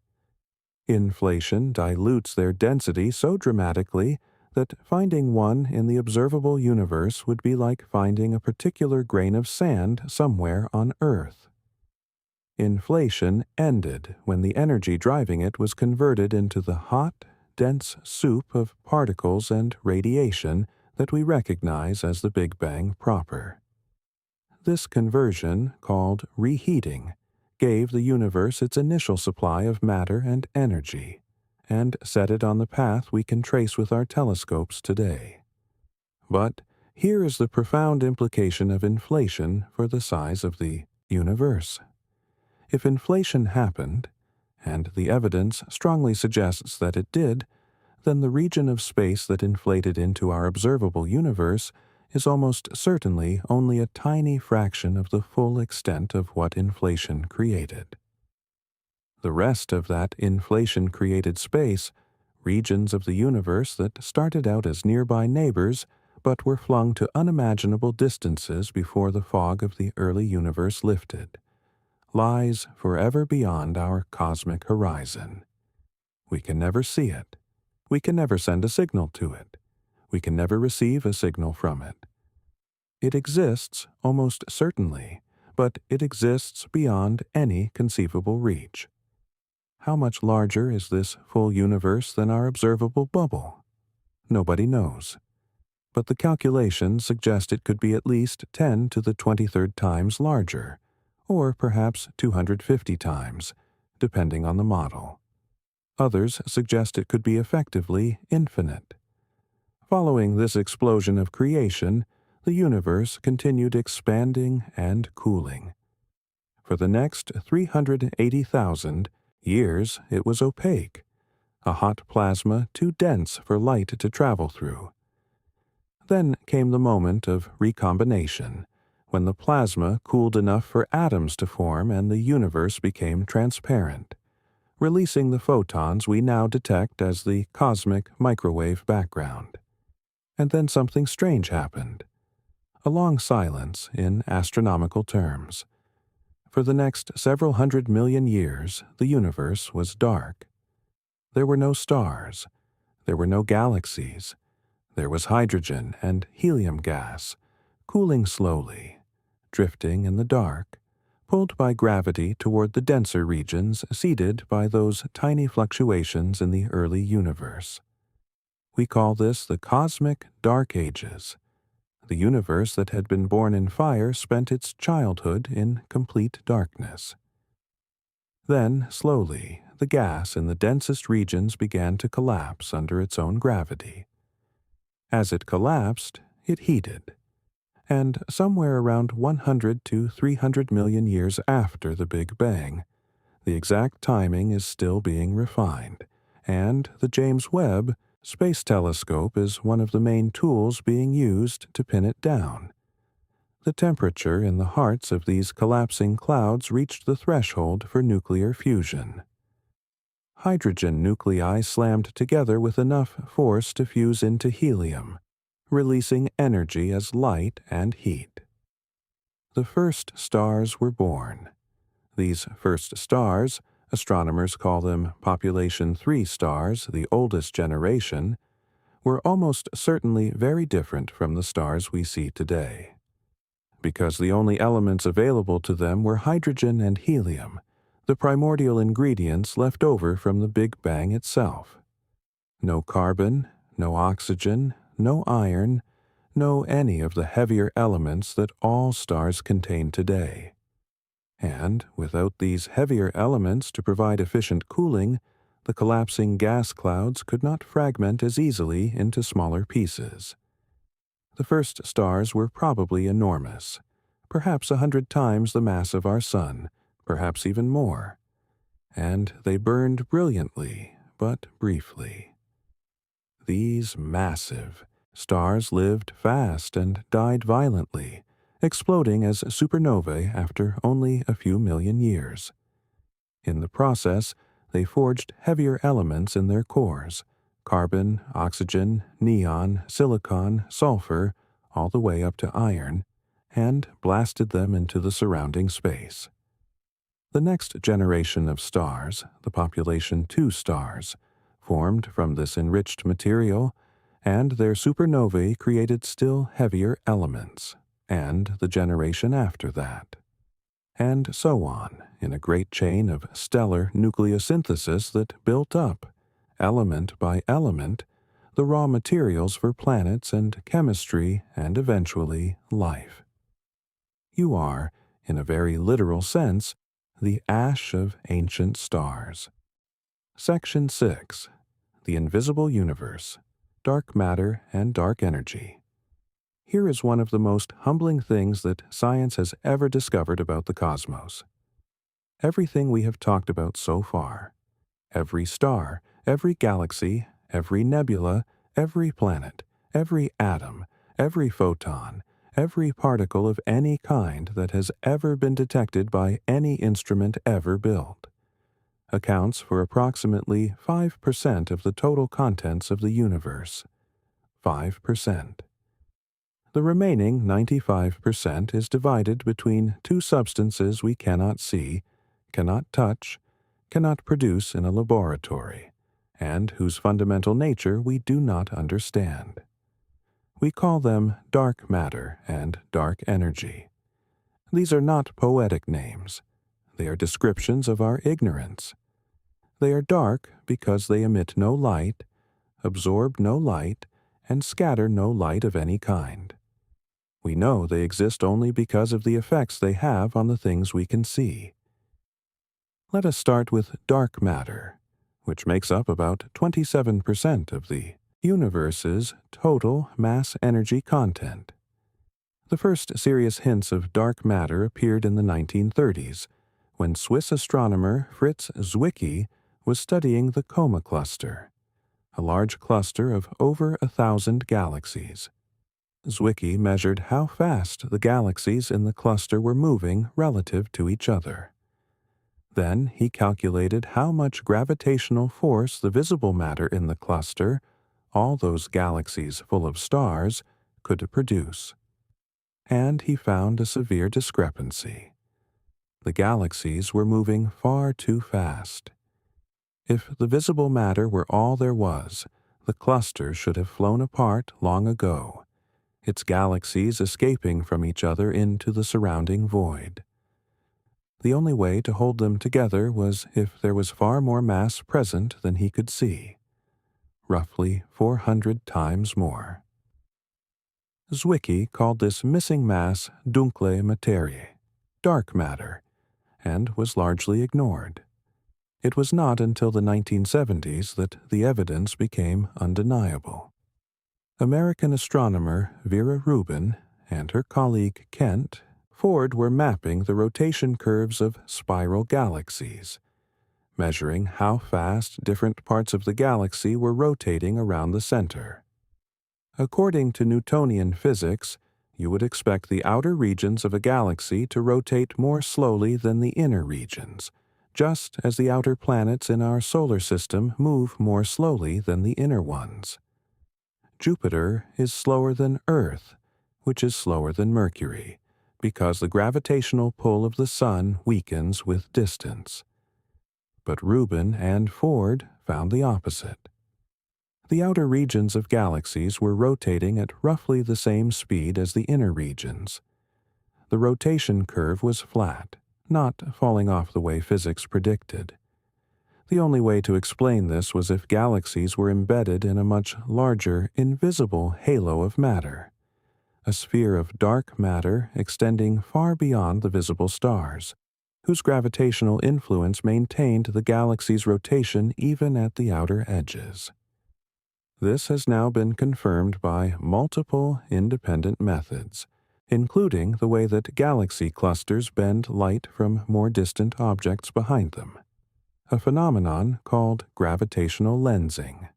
Inflation dilutes their density so dramatically that finding one in the observable universe would be like finding a particular grain of sand somewhere on Earth. Inflation ended when the energy driving it was converted into the hot, dense soup of particles and radiation that we recognize as the Big Bang proper. This conversion, called reheating, gave the universe its initial supply of matter and energy, and set it on the path we can trace with our telescopes today. But here is the profound implication of inflation for the size of the universe. If inflation happened, and the evidence strongly suggests that it did, then the region of space that inflated into our observable universe is almost certainly only a tiny fraction of the full extent of what inflation created. The rest of that inflation-created space, regions of the universe that started out as nearby neighbors but were flung to unimaginable distances before the fog of the early universe lifted, lies forever beyond our cosmic horizon. We can never see it. We can never send a signal to it. We can never receive a signal from it. It exists, almost certainly, but it exists beyond any conceivable reach. How much larger is this full universe than our observable bubble? Nobody knows. But the calculations suggest it could be at least 10 to the 23rd times larger, or perhaps 250 times, depending on the model. Others suggest it could be effectively infinite. Following this explosion of creation, the universe continued expanding and cooling. For the next 380,000 years, it was opaque, a hot plasma too dense for light to travel through. Then came the moment of recombination, when the plasma cooled enough for atoms to form and the universe became transparent, releasing the photons we now detect as the cosmic microwave background. And then something strange happened. A long silence in astronomical terms. For the next several 100 million years, the universe was dark. There were no stars. There were no galaxies. There was hydrogen and helium gas, cooling slowly, drifting in the dark, pulled by gravity toward the denser regions seeded by those tiny fluctuations in the early universe. We call this the cosmic dark ages. The universe that had been born in fire spent its childhood in complete darkness. Then, slowly, the gas in the densest regions began to collapse under its own gravity. As it collapsed, it heated. And somewhere around 100 to 300 million years after the Big Bang, the exact timing is still being refined, and the James Webb Space Telescope is one of the main tools being used to pin it down. The temperature in the hearts of these collapsing clouds reached the threshold for nuclear fusion. Hydrogen nuclei slammed together with enough force to fuse into helium, releasing energy as light and heat. The first stars were born. These first stars, astronomers call them population 3 stars, the oldest generation, were almost certainly very different from the stars we see today. Because the only elements available to them were hydrogen and helium, the primordial ingredients left over from the Big Bang itself. No carbon, no oxygen, no iron, no any of the heavier elements that all stars contain today. And without these heavier elements to provide efficient cooling, the collapsing gas clouds could not fragment as easily into smaller pieces. The first stars were probably enormous, perhaps 100 times the mass of our Sun, perhaps even more. And they burned brilliantly, but briefly. These massive stars lived fast and died violently, exploding as supernovae after only a few million years. In the process, they forged heavier elements in their cores: carbon, oxygen, neon, silicon, sulfur, all the way up to iron, and blasted them into the surrounding space. The next generation of stars, the population 2 stars, formed from this enriched material, and their supernovae created still heavier elements, and the generation after that. And so on, in a great chain of stellar nucleosynthesis that built up, element by element, the raw materials for planets and chemistry and eventually life. You are, in a very literal sense, the ash of ancient stars. Section 6. The Invisible Universe, Dark Matter and Dark Energy. Here is one of the most humbling things that science has ever discovered about the cosmos. Everything we have talked about so far, every star, every galaxy, every nebula, every planet, every atom, every photon, every particle of any kind that has ever been detected by any instrument ever built, accounts for approximately 5% of the total contents of the universe. 5%. The remaining 95% is divided between two substances we cannot see, cannot touch, cannot produce in a laboratory, and whose fundamental nature we do not understand. We call them dark matter and dark energy. These are not poetic names. They are descriptions of our ignorance. They are dark because they emit no light, absorb no light, and scatter no light of any kind. We know they exist only because of the effects they have on the things we can see. Let us start with dark matter, which makes up about 27% of the universe's total mass-energy content. The first serious hints of dark matter appeared in the 1930s, when Swiss astronomer Fritz Zwicky was studying the Coma cluster, a large cluster of over 1,000 galaxies. Zwicky measured how fast the galaxies in the cluster were moving relative to each other. Then he calculated how much gravitational force the visible matter in the cluster, all those galaxies full of stars, could produce. And he found a severe discrepancy. The galaxies were moving far too fast. If the visible matter were all there was, the cluster should have flown apart long ago, its galaxies escaping from each other into the surrounding void. The only way to hold them together was if there was far more mass present than he could see, roughly 400 times more. Zwicky called this missing mass dunkle materie, dark matter, and was largely ignored. It was not until the 1970s that the evidence became undeniable. American astronomer Vera Rubin and her colleague Kent Ford were mapping the rotation curves of spiral galaxies, measuring how fast different parts of the galaxy were rotating around the center. According to Newtonian physics, you would expect the outer regions of a galaxy to rotate more slowly than the inner regions, just as the outer planets in our solar system move more slowly than the inner ones. Jupiter is slower than Earth, which is slower than Mercury, because the gravitational pull of the Sun weakens with distance. But Rubin and Ford found the opposite. The outer regions of galaxies were rotating at roughly the same speed as the inner regions. The rotation curve was flat, not falling off the way physics predicted. The only way to explain this was if galaxies were embedded in a much larger, invisible halo of matter, a sphere of dark matter extending far beyond the visible stars, whose gravitational influence maintained the galaxy's rotation even at the outer edges. This has now been confirmed by multiple independent methods, including the way that galaxy clusters bend light from more distant objects behind them, a phenomenon called gravitational lensing.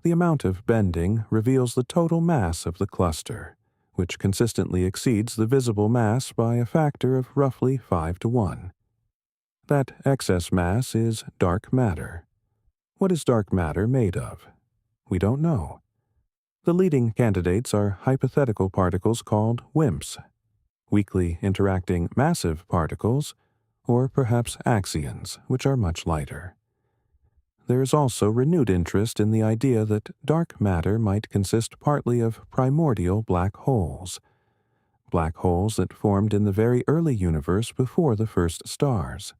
The amount of bending reveals the total mass of the cluster, which consistently exceeds the visible mass by a factor of roughly 5 to 1. That excess mass is dark matter. What is dark matter made of? We don't know. The leading candidates are hypothetical particles called WIMPs, weakly interacting massive particles, or perhaps axions, which are much lighter. There is also renewed interest in the idea that dark matter might consist partly of primordial black holes that formed in the very early universe before the first stars.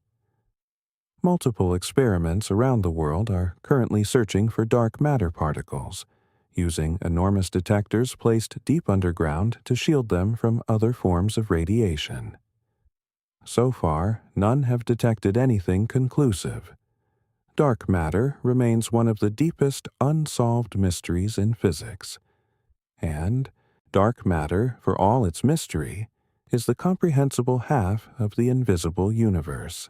Multiple experiments around the world are currently searching for dark matter particles, using enormous detectors placed deep underground to shield them from other forms of radiation. So far, none have detected anything conclusive. Dark matter remains one of the deepest unsolved mysteries in physics. And dark matter, for all its mystery, is the comprehensible half of the invisible universe.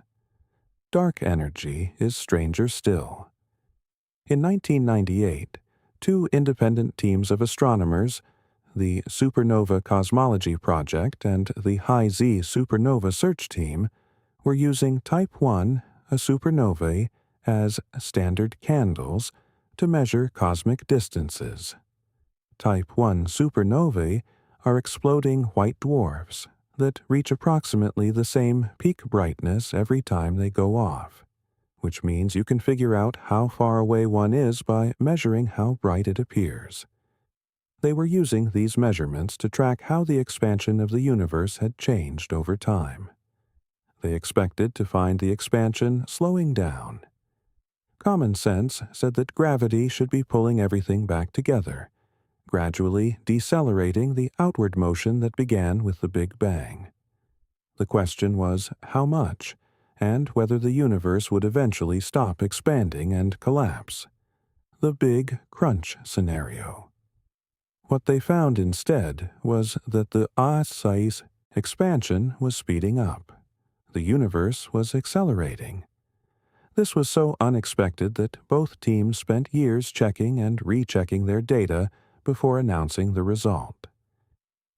Dark energy is stranger still. In 1998, two independent teams of astronomers, the Supernova Cosmology Project and the High-Z Supernova Search Team, were using Type 1, a supernovae, as standard candles to measure cosmic distances. Type 1 supernovae are exploding white dwarfs that reach approximately the same peak brightness every time they go off, which means you can figure out how far away one is by measuring how bright it appears. They were using these measurements to track how the expansion of the universe had changed over time. They expected to find the expansion slowing down. Common sense said that gravity should be pulling everything back together, gradually decelerating the outward motion that began with the Big Bang. The question was how much, and whether the universe would eventually stop expanding and collapse. The Big Crunch scenario. What they found instead was that the size expansion was speeding up. The universe was accelerating. This was so unexpected that both teams spent years checking and rechecking their data before announcing the result.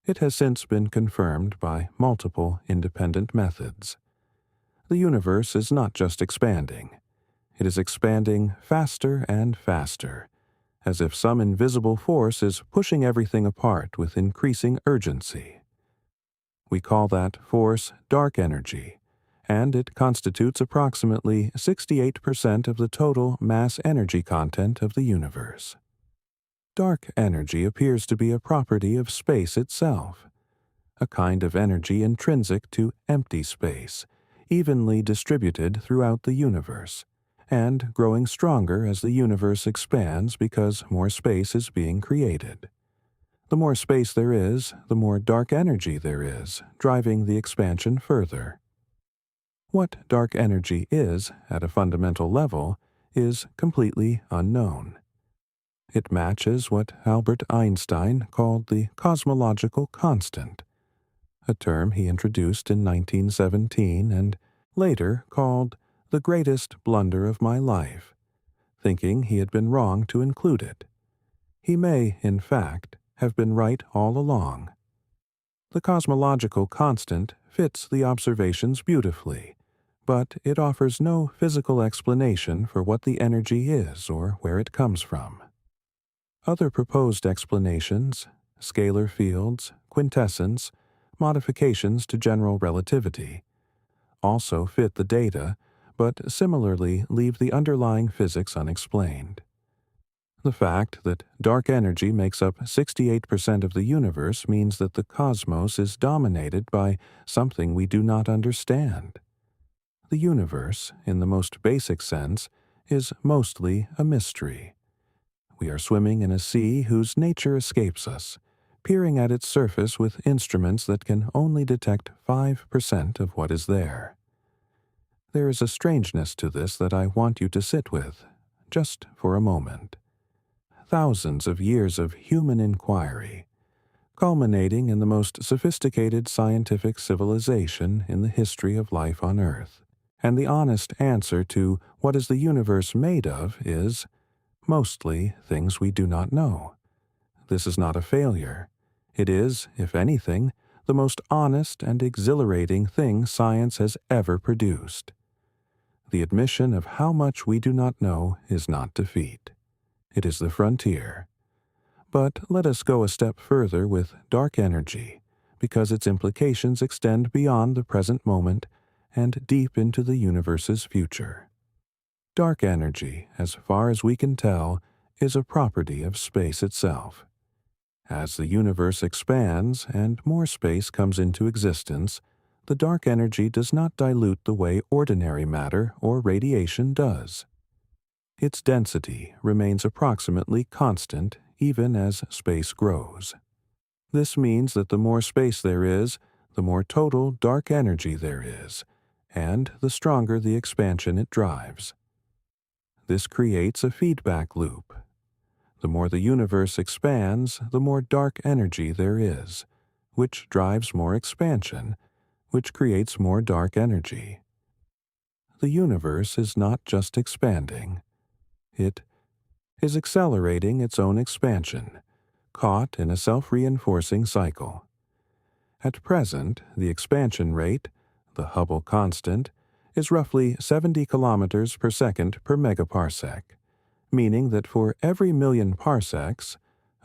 It has since been confirmed by multiple independent methods. The universe is not just expanding. It is expanding faster and faster, as if some invisible force is pushing everything apart with increasing urgency. We call that force dark energy, and it constitutes approximately 68% of the total mass energy content of the universe. Dark energy appears to be a property of space itself, a kind of energy intrinsic to empty space, evenly distributed throughout the universe, and growing stronger as the universe expands because more space is being created. The more space there is, the more dark energy there is, driving the expansion further. What dark energy is, at a fundamental level, is completely unknown. It matches what Albert Einstein called the cosmological constant, a term he introduced in 1917 and later called the greatest blunder of my life, thinking he had been wrong to include it. He may, in fact, have been right all along. The cosmological constant fits the observations beautifully, but it offers no physical explanation for what the energy is or where it comes from. Other proposed explanations, scalar fields, quintessence, modifications to general relativity, also fit the data, but similarly leave the underlying physics unexplained. The fact that dark energy makes up 68% of the universe means that the cosmos is dominated by something we do not understand. The universe, in the most basic sense, is mostly a mystery. We are swimming in a sea whose nature escapes us, peering at its surface with instruments that can only detect 5% of what is there. There is a strangeness to this that I want you to sit with, just for a moment. Thousands of years of human inquiry, culminating in the most sophisticated scientific civilization in the history of life on Earth. And the honest answer to what is the universe made of is mostly things we do not know. This is not a failure. It is, if anything, the most honest and exhilarating thing science has ever produced. The admission of how much we do not know is not defeat. It is the frontier. But let us go a step further with dark energy, because its implications extend beyond the present moment and deep into the universe's future. Dark energy, as far as we can tell, is a property of space itself. As the universe expands and more space comes into existence, the dark energy does not dilute the way ordinary matter or radiation does. Its density remains approximately constant even as space grows. This means that the more space there is, the more total dark energy there is, and the stronger the expansion it drives. This creates a feedback loop. The more the universe expands, the more dark energy there is, which drives more expansion, which creates more dark energy. The universe is not just expanding. It is accelerating its own expansion, caught in a self-reinforcing cycle. At present, the expansion rate, the Hubble constant, is roughly 70 kilometers per second per megaparsec, meaning that for every million parsecs,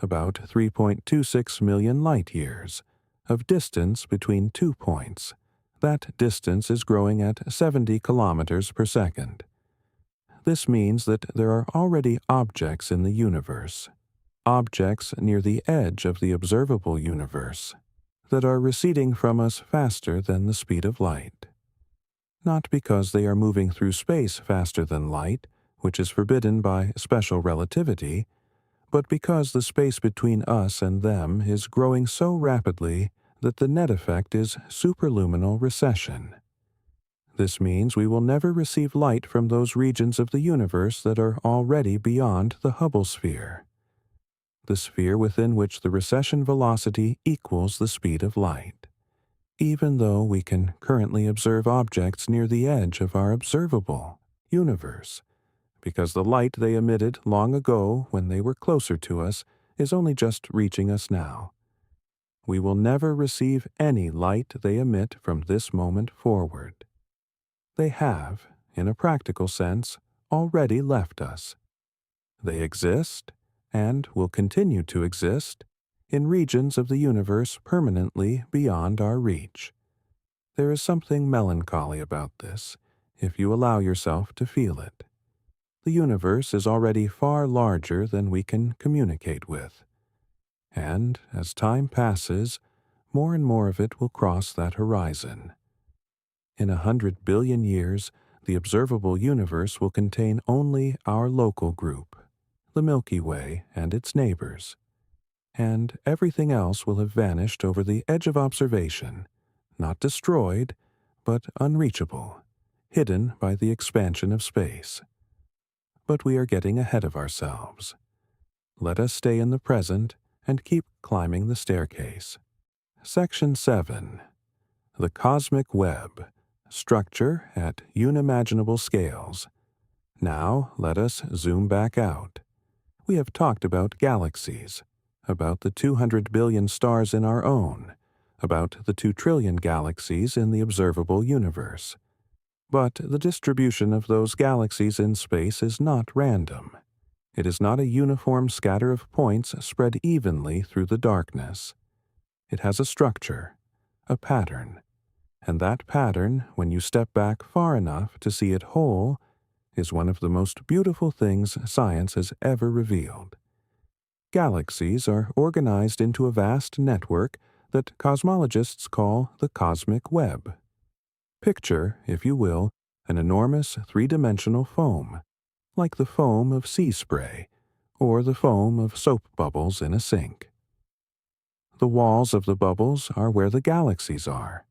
about 3.26 million light-years, of distance between 2 points, that distance is growing at 70 kilometers per second. This means that there are already objects in the universe, objects near the edge of the observable universe, that are receding from us faster than the speed of light. Not because they are moving through space faster than light, which is forbidden by special relativity, but because the space between us and them is growing so rapidly that the net effect is superluminal recession. This means we will never receive light from those regions of the universe that are already beyond the Hubble sphere, the sphere within which the recession velocity equals the speed of light. Even though we can currently observe objects near the edge of our observable universe, because the light they emitted long ago when they were closer to us is only just reaching us now. We will never receive any light they emit from this moment forward. They have, in a practical sense, already left us. They exist, and will continue to exist, in regions of the universe permanently beyond our reach. There is something melancholy about this, if you allow yourself to feel it. The universe is already far larger than we can communicate with, and as time passes, more and more of it will cross that horizon. In 100 billion years, the observable universe will contain only our local group, the Milky Way and its neighbors, and everything else will have vanished over the edge of observation, not destroyed, but unreachable, hidden by the expansion of space. But we are getting ahead of ourselves. Let us stay in the present and keep climbing the staircase. Section 7. The Cosmic Web. Structure at unimaginable scales. Now let us zoom back out. We have talked about galaxies, about the 200 billion stars in our own, about the 2 trillion galaxies in the observable universe. But the distribution of those galaxies in space is not random. It is not a uniform scatter of points spread evenly through the darkness. It has a structure, a pattern, and that pattern, when you step back far enough to see it whole, is one of the most beautiful things science has ever revealed. Galaxies are organized into a vast network that cosmologists call the cosmic web. Picture, if you will, an enormous three-dimensional foam, like the foam of sea spray or the foam of soap bubbles in a sink. The walls of the bubbles are where the galaxies are.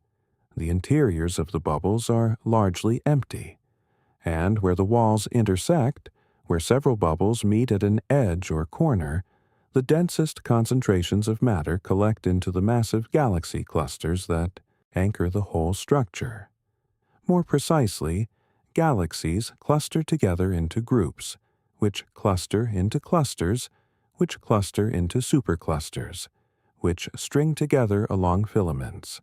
The interiors of the bubbles are largely empty, and where the walls intersect, where several bubbles meet at an edge or corner, the densest concentrations of matter collect into the massive galaxy clusters that anchor the whole structure. More precisely, galaxies cluster together into groups, which cluster into clusters, which cluster into superclusters, which string together along filaments.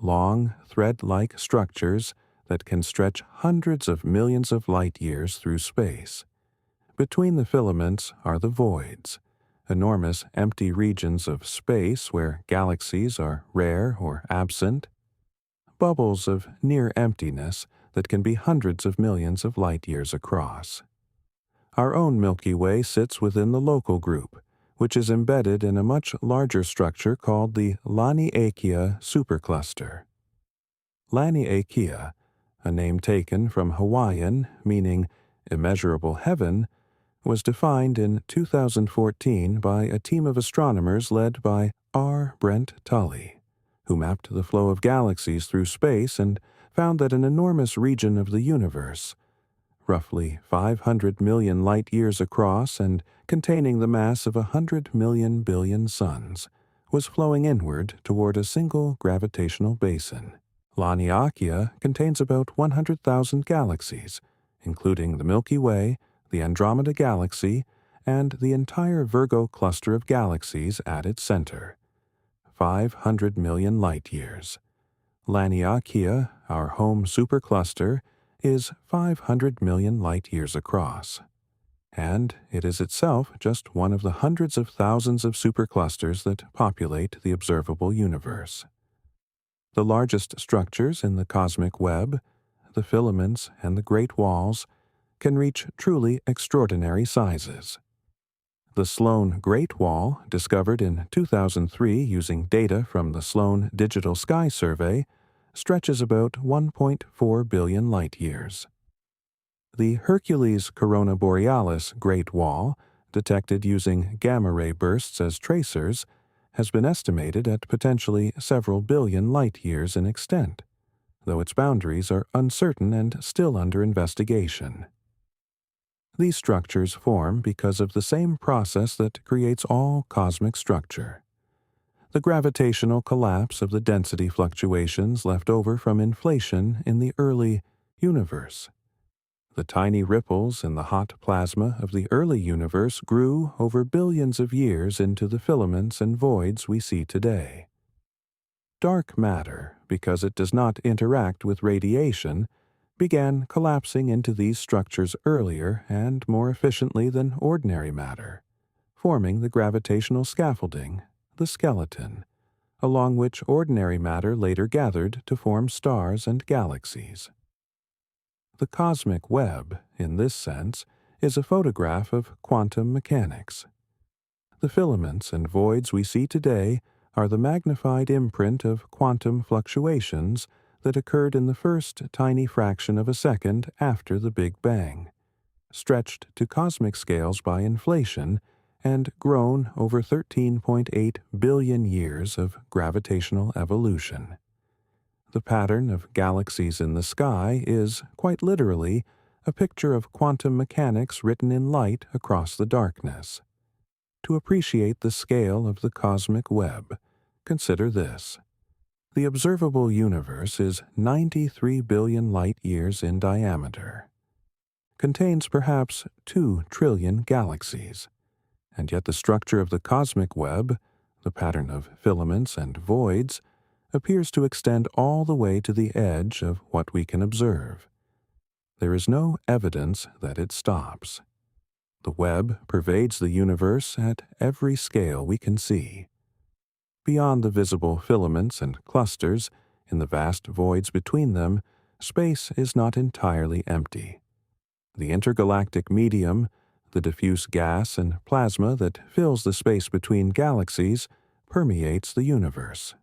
Long, thread-like structures that can stretch hundreds of millions of light-years through space. Between the filaments are the voids, enormous empty regions of space where galaxies are rare or absent, bubbles of near emptiness that can be hundreds of millions of light-years across. Our own Milky Way sits within the local group, which is embedded in a much larger structure called the Laniakea supercluster. Laniakea, a name taken from Hawaiian meaning immeasurable heaven, was defined in 2014 by a team of astronomers led by R. Brent Tully, who mapped the flow of galaxies through space and found that an enormous region of the universe, roughly 500 million light-years across and containing the mass of 100 million billion suns, was flowing inward toward a single gravitational basin. Laniakea contains about 100,000 galaxies, including the Milky Way, the Andromeda Galaxy, and the entire Virgo cluster of galaxies at its center. 500 million light-years. Laniakea, our home supercluster, is 500 million light-years across. And it is itself just one of the hundreds of thousands of superclusters that populate the observable universe. The largest structures in the cosmic web, the filaments and the great walls, can reach truly extraordinary sizes. The Sloan Great Wall, discovered in 2003 using data from the Sloan Digital Sky Survey, stretches about 1.4 billion light-years. The Hercules Corona Borealis Great Wall, detected using gamma-ray bursts as tracers, has been estimated at potentially several billion light-years in extent, though its boundaries are uncertain and still under investigation. These structures form because of the same process that creates all cosmic structure: the gravitational collapse of the density fluctuations left over from inflation in the early universe. The tiny ripples in the hot plasma of the early universe grew over billions of years into the filaments and voids we see today. Dark matter, because it does not interact with radiation, began collapsing into these structures earlier and more efficiently than ordinary matter, forming the gravitational scaffolding, the skeleton, along which ordinary matter later gathered to form stars and galaxies. The cosmic web, in this sense, is a photograph of quantum mechanics. The filaments and voids we see today are the magnified imprint of quantum fluctuations that occurred in the first tiny fraction of a second after the Big Bang, stretched to cosmic scales by inflation, and grown over 13.8 billion years of gravitational evolution. The pattern of galaxies in the sky is, quite literally, a picture of quantum mechanics written in light across the darkness. To appreciate the scale of the cosmic web, consider this. The observable universe is 93 billion light-years in diameter, contains perhaps 2 trillion galaxies, and yet the structure of the cosmic web, the pattern of filaments and voids, appears to extend all the way to the edge of what we can observe. There is no evidence that it stops. The web pervades the universe at every scale we can see. Beyond the visible filaments and clusters, in the vast voids between them, space is not entirely empty. The intergalactic medium, the diffuse gas and plasma that fills the space between galaxies, permeates the universe.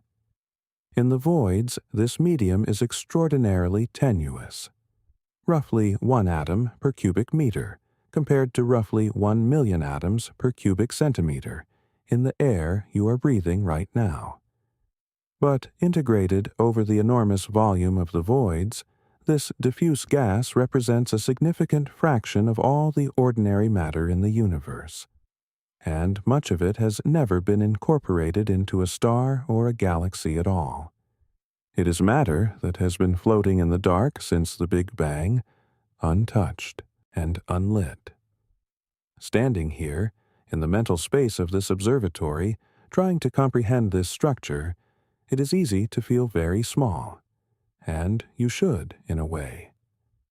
In the voids, this medium is extraordinarily tenuous, roughly 1 atom per cubic meter, compared to roughly 1 million atoms per cubic centimeter in the air you are breathing right now. But integrated over the enormous volume of the voids, this diffuse gas represents a significant fraction of all the ordinary matter in the universe, and much of it has never been incorporated into a star or a galaxy at all. It is matter that has been floating in the dark since the Big Bang, untouched and unlit. Standing here, in the mental space of this observatory, trying to comprehend this structure, it is easy to feel very small. And you should, in a way.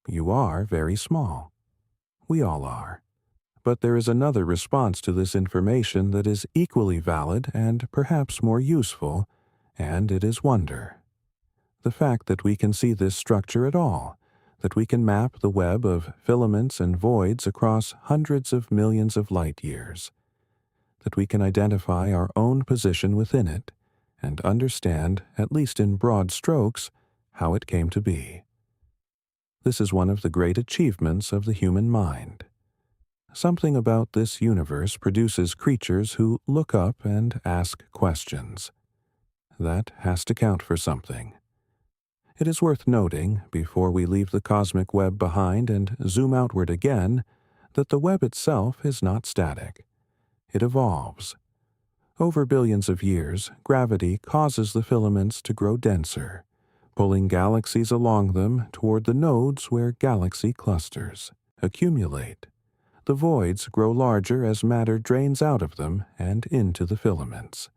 You are very small. We all are. But there is another response to this information that is equally valid and perhaps more useful, and it is wonder. The fact that we can see this structure at all, that we can map the web of filaments and voids across hundreds of millions of light years, that we can identify our own position within it and understand, at least in broad strokes, how it came to be. This is one of the great achievements of the human mind. Something about this universe produces creatures who look up and ask questions. That has to count for something. It is worth noting, before we leave the cosmic web behind and zoom outward again, that the web itself is not static. It evolves. Over billions of years, gravity causes the filaments to grow denser, pulling galaxies along them toward the nodes where galaxy clusters accumulate. The voids grow larger as matter drains out of them and into the filaments.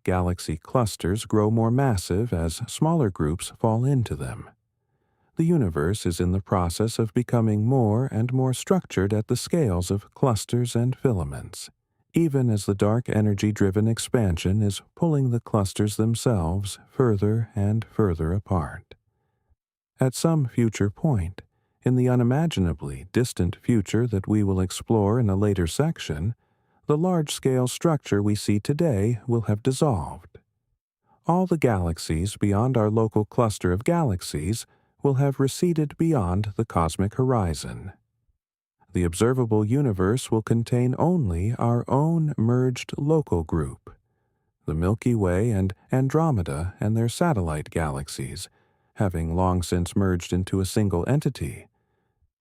Galaxy clusters grow more massive as smaller groups fall into them. The universe is in the process of becoming more and more structured at the scales of clusters and filaments, even as the dark energy-driven expansion is pulling the clusters themselves further and further apart. At some future point, in the unimaginably distant future that we will explore in a later section, the large-scale structure we see today will have dissolved. All the galaxies beyond our local cluster of galaxies will have receded beyond the cosmic horizon. The observable universe will contain only our own merged local group, the Milky Way and Andromeda and their satellite galaxies, having long since merged into a single entity,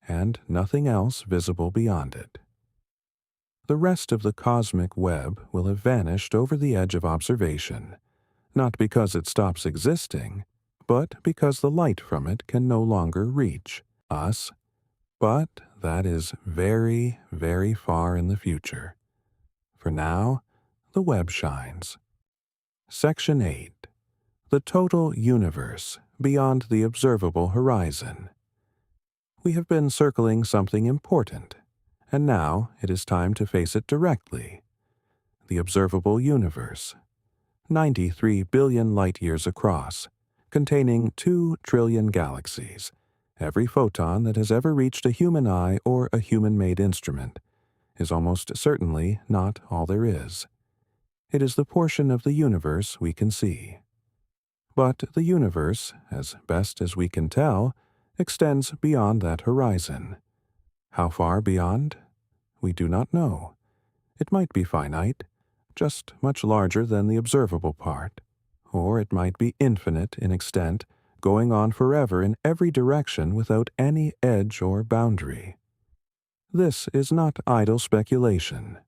and nothing else visible beyond it. The rest of the cosmic web will have vanished over the edge of observation, not because it stops existing, but because the light from it can no longer reach us. But that is very, very far in the future. For now, the web shines. Section 8. The total universe beyond the observable horizon. We have been circling something important, and now it is time to face it directly. The observable universe, 93 billion light-years across, containing 2 trillion galaxies, every photon that has ever reached a human eye or a human-made instrument, is almost certainly not all there is. It is the portion of the universe we can see. But the universe, as best as we can tell, extends beyond that horizon. How far beyond? We do not know. It might be finite, just much larger than the observable part, or it might be infinite in extent, going on forever in every direction without any edge or boundary. This is not idle speculation.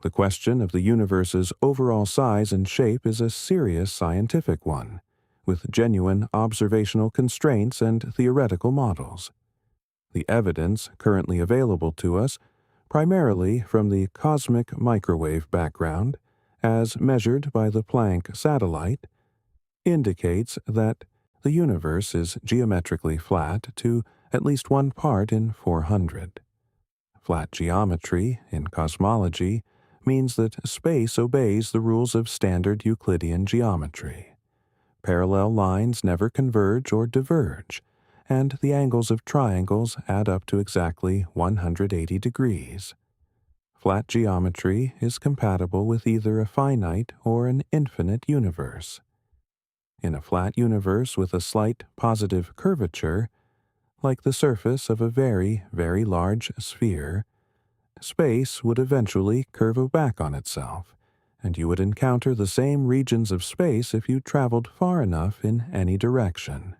The question of the universe's overall size and shape is a serious scientific one, with genuine observational constraints and theoretical models. The evidence currently available to us, primarily from the cosmic microwave background, as measured by the Planck satellite, indicates that the universe is geometrically flat to at least 1 part in 400. Flat geometry, in cosmology, means that space obeys the rules of standard Euclidean geometry. Parallel lines never converge or diverge, and the angles of triangles add up to exactly 180 degrees. Flat geometry is compatible with either a finite or an infinite universe. In a flat universe with a slight positive curvature, like the surface of a very, very large sphere, space would eventually curve back on itself, and you would encounter the same regions of space if you traveled far enough in any direction.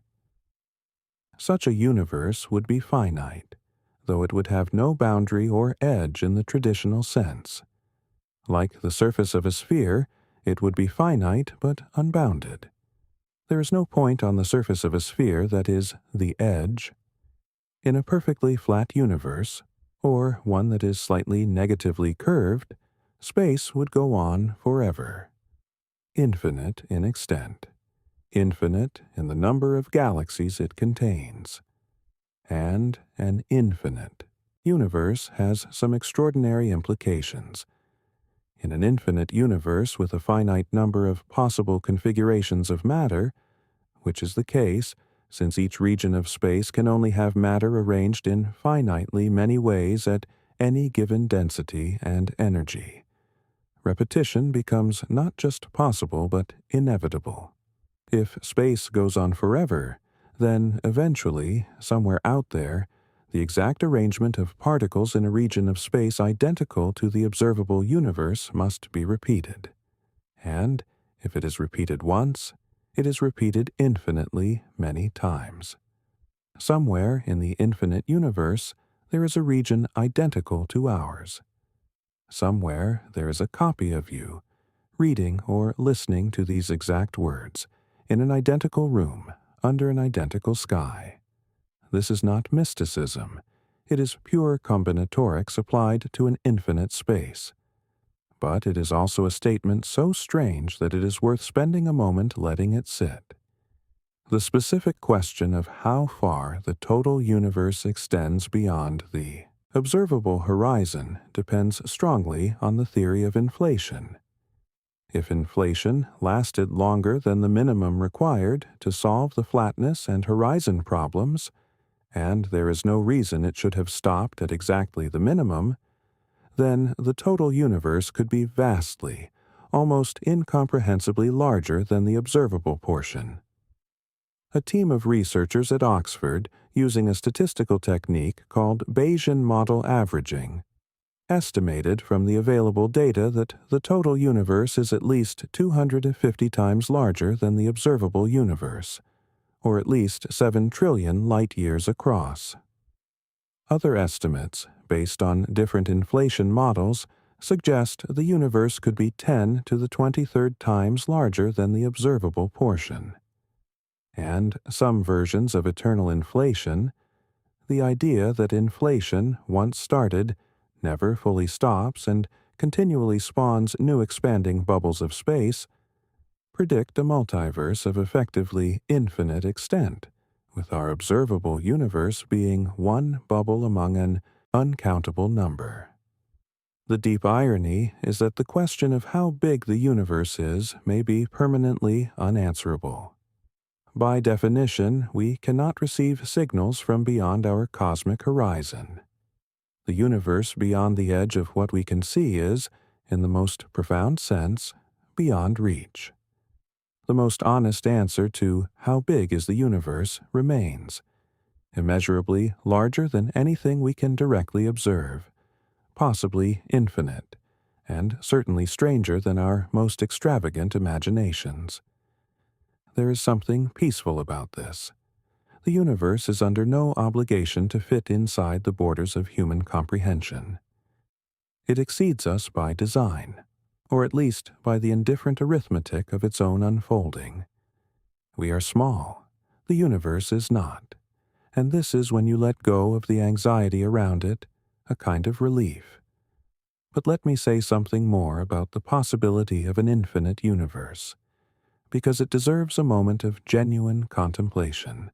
Such a universe would be finite, though it would have no boundary or edge in the traditional sense. Like the surface of a sphere, it would be finite but unbounded. There is no point on the surface of a sphere that is the edge. In a perfectly flat universe, or one that is slightly negatively curved, space would go on forever. Infinite in extent. Infinite in the number of galaxies it contains. And an infinite universe has some extraordinary implications. In an infinite universe with a finite number of possible configurations of matter, which is the case since each region of space can only have matter arranged in finitely many ways at any given density and energy, repetition becomes not just possible but inevitable. If space goes on forever, then eventually, somewhere out there, the exact arrangement of particles in a region of space identical to the observable universe must be repeated. And if it is repeated once, it is repeated infinitely many times. Somewhere in the infinite universe, there is a region identical to ours. Somewhere there is a copy of you, reading or listening to these exact words, in an identical room, under an identical sky. This is not mysticism. It is pure combinatorics applied to an infinite space. But it is also a statement so strange that it is worth spending a moment letting it sit. The specific question of how far the total universe extends beyond the observable horizon depends strongly on the theory of inflation. If inflation lasted longer than the minimum required to solve the flatness and horizon problems, and there is no reason it should have stopped at exactly the minimum, then the total universe could be vastly, almost incomprehensibly larger than the observable portion. A team of researchers at Oxford, using a statistical technique called Bayesian model averaging, estimated from the available data that the total universe is at least 250 times larger than the observable universe, or at least 7 trillion light-years across. Other estimates, based on different inflation models, suggest the universe could be 10 to the 23rd times larger than the observable portion. And some versions of eternal inflation, the idea that inflation, once started, never fully stops and continually spawns new expanding bubbles of space, predict a multiverse of effectively infinite extent, with our observable universe being one bubble among an uncountable number. The deep irony is that the question of how big the universe is may be permanently unanswerable. By definition, we cannot receive signals from beyond our cosmic horizon. The universe beyond the edge of what we can see is, in the most profound sense, beyond reach. The most honest answer to how big is the universe remains immeasurably larger than anything we can directly observe, possibly infinite, and certainly stranger than our most extravagant imaginations. There is something peaceful about this. The universe is under no obligation to fit inside the borders of human comprehension. It exceeds us by design, or at least by the indifferent arithmetic of its own unfolding. We are small, the universe is not, and this is, when you let go of the anxiety around it, a kind of relief. But let me say something more about the possibility of an infinite universe, because it deserves a moment of genuine contemplation.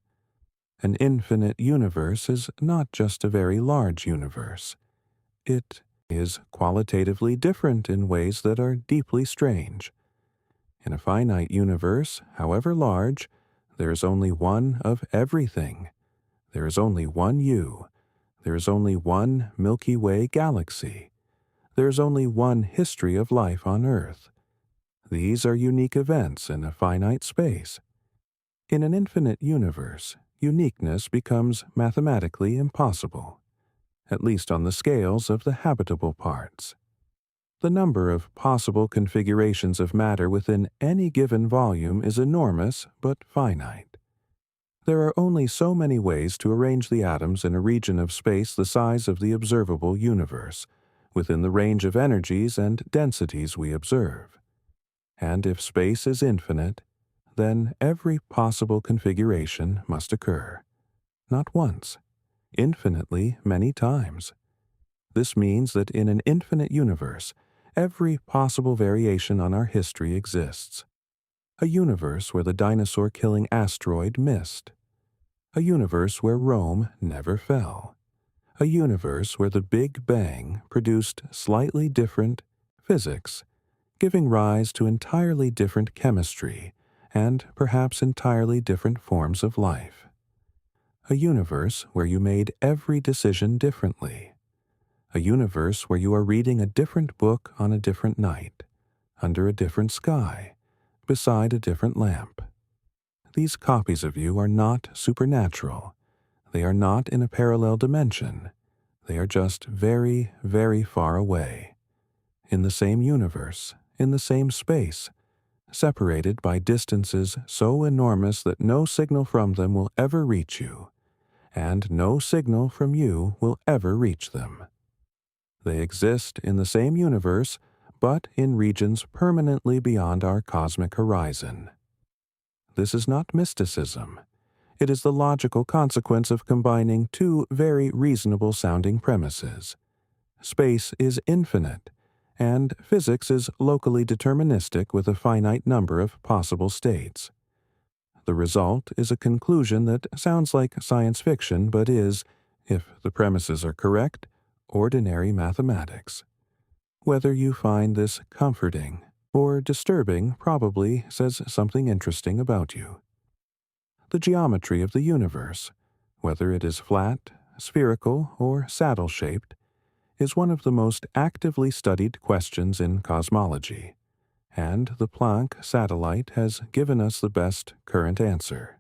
An infinite universe is not just a very large universe. It is qualitatively different in ways that are deeply strange. In a finite universe, however large, there is only one of everything. There is only one you. There is only one Milky Way galaxy. There is only one history of life on Earth. These are unique events in a finite space. In an infinite universe, uniqueness becomes mathematically impossible, at least on the scales of the habitable parts. The number of possible configurations of matter within any given volume is enormous but finite. There are only so many ways to arrange the atoms in a region of space the size of the observable universe, within the range of energies and densities we observe. And if space is infinite, then every possible configuration must occur. Not once, infinitely many times. This means that in an infinite universe, every possible variation on our history exists. A universe where the dinosaur-killing asteroid missed. A universe where Rome never fell. a universe where the Big Bang produced slightly different physics, giving rise to entirely different chemistry and perhaps entirely different forms of life. A universe where you made every decision differently. A universe where you are reading a different book on a different night, under a different sky, beside a different lamp. These copies of you are not supernatural. They are not in a parallel dimension. They are just very, very far away. In the same universe, in the same space, separated by distances so enormous that no signal from them will ever reach you, and no signal from you will ever reach them. They exist in the same universe, but in regions permanently beyond our cosmic horizon. This is not mysticism. It is the logical consequence of combining two very reasonable-sounding premises. Space is infinite, and physics is locally deterministic with a finite number of possible states. The result is a conclusion that sounds like science fiction but is, if the premises are correct, ordinary mathematics. Whether you find this comforting or disturbing probably says something interesting about you. The geometry of the universe, whether it is flat, spherical, or saddle-shaped, is one of the most actively studied questions in cosmology, and the Planck satellite has given us the best current answer.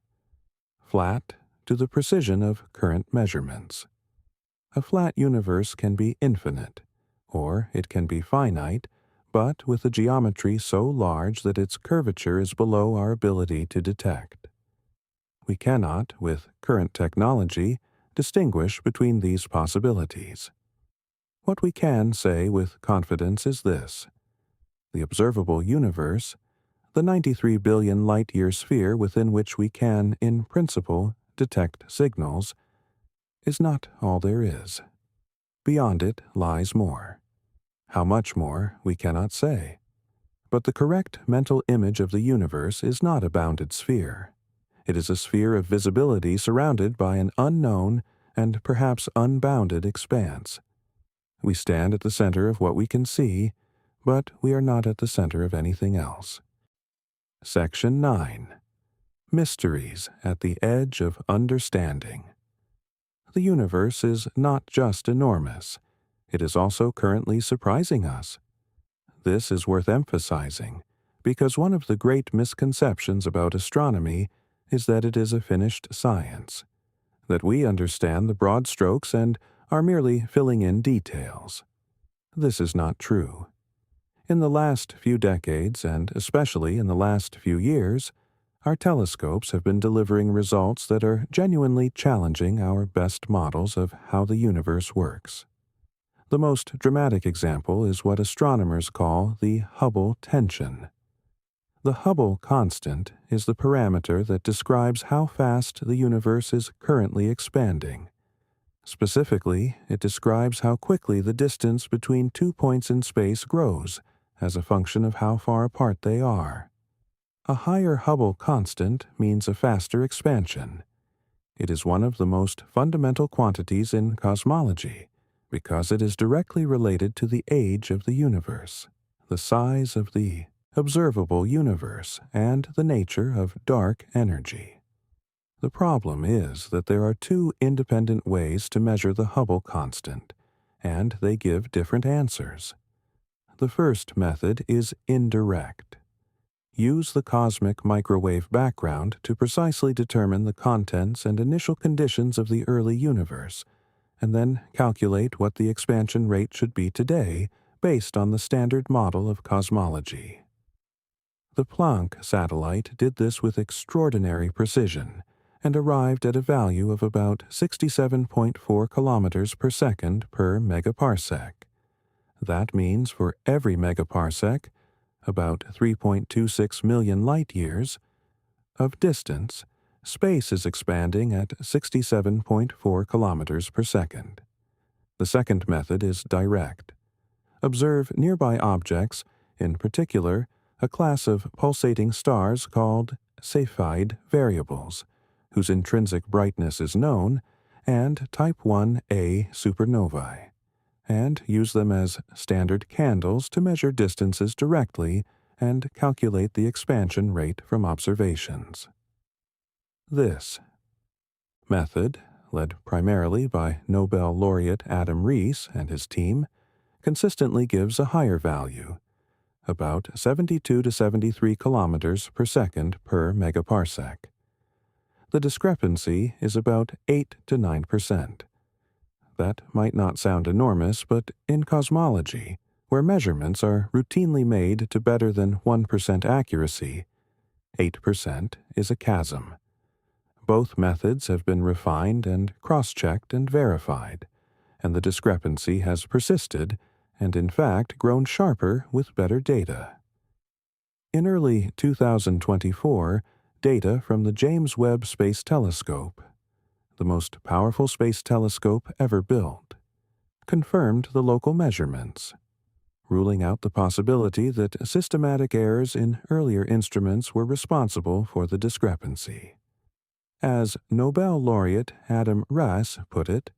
Flat to the precision of current measurements. A flat universe can be infinite, or it can be finite, but with a geometry so large that its curvature is below our ability to detect. We cannot, with current technology, distinguish between these possibilities. What we can say with confidence is this: the observable universe, the 93 billion light-year sphere within which we can, in principle, detect signals, is not all there is. Beyond it lies more. How much more, we cannot say. But the correct mental image of the universe is not a bounded sphere. It is a sphere of visibility surrounded by an unknown and perhaps unbounded expanse. We stand at the center of what we can see, but we are not at the center of anything else. Section 9. Mysteries at the Edge of Understanding. The universe is not just enormous. It is also currently surprising us. This is worth emphasizing, because one of the great misconceptions about astronomy is that it is a finished science, that we understand the broad strokes and are merely filling in details. This is not true. In the last few decades, and especially in the last few years, our telescopes have been delivering results that are genuinely challenging our best models of how the universe works. The most dramatic example is what astronomers call the Hubble tension. The Hubble constant is the parameter that describes how fast the universe is currently expanding. Specifically, it describes how quickly the distance between 2 points in space grows as a function of how far apart they are. A higher Hubble constant means a faster expansion. It is one of the most fundamental quantities in cosmology because it is directly related to the age of the universe, the size of the observable universe, and the nature of dark energy. The problem is that there are two independent ways to measure the Hubble constant, and they give different answers. The first method is indirect. Use the cosmic microwave background to precisely determine the contents and initial conditions of the early universe, and then calculate what the expansion rate should be today based on the standard model of cosmology. The Planck satellite did this with extraordinary precision and arrived at a value of about 67.4 kilometers per second per megaparsec. That means for every megaparsec, about 3.26 million light-years, of distance, space is expanding at 67.4 kilometers per second. The second method is direct. Observe nearby objects, in particular, a class of pulsating stars called Cepheid variables, whose intrinsic brightness is known, and Type 1a supernovae, and use them as standard candles to measure distances directly and calculate the expansion rate from observations. This method, led primarily by Nobel laureate Adam Rees and his team, consistently gives a higher value, about 72 to 73 kilometers per second per megaparsec. The discrepancy is about 8 to 9%. That might not sound enormous, but in cosmology, where measurements are routinely made to better than 1% accuracy, 8% is a chasm. Both methods have been refined and cross-checked and verified, and the discrepancy has persisted and in fact grown sharper with better data. In early 2024, data from the James Webb Space Telescope, the most powerful space telescope ever built, confirmed the local measurements, ruling out the possibility that systematic errors in earlier instruments were responsible for the discrepancy. As Nobel laureate Adam Rees put it,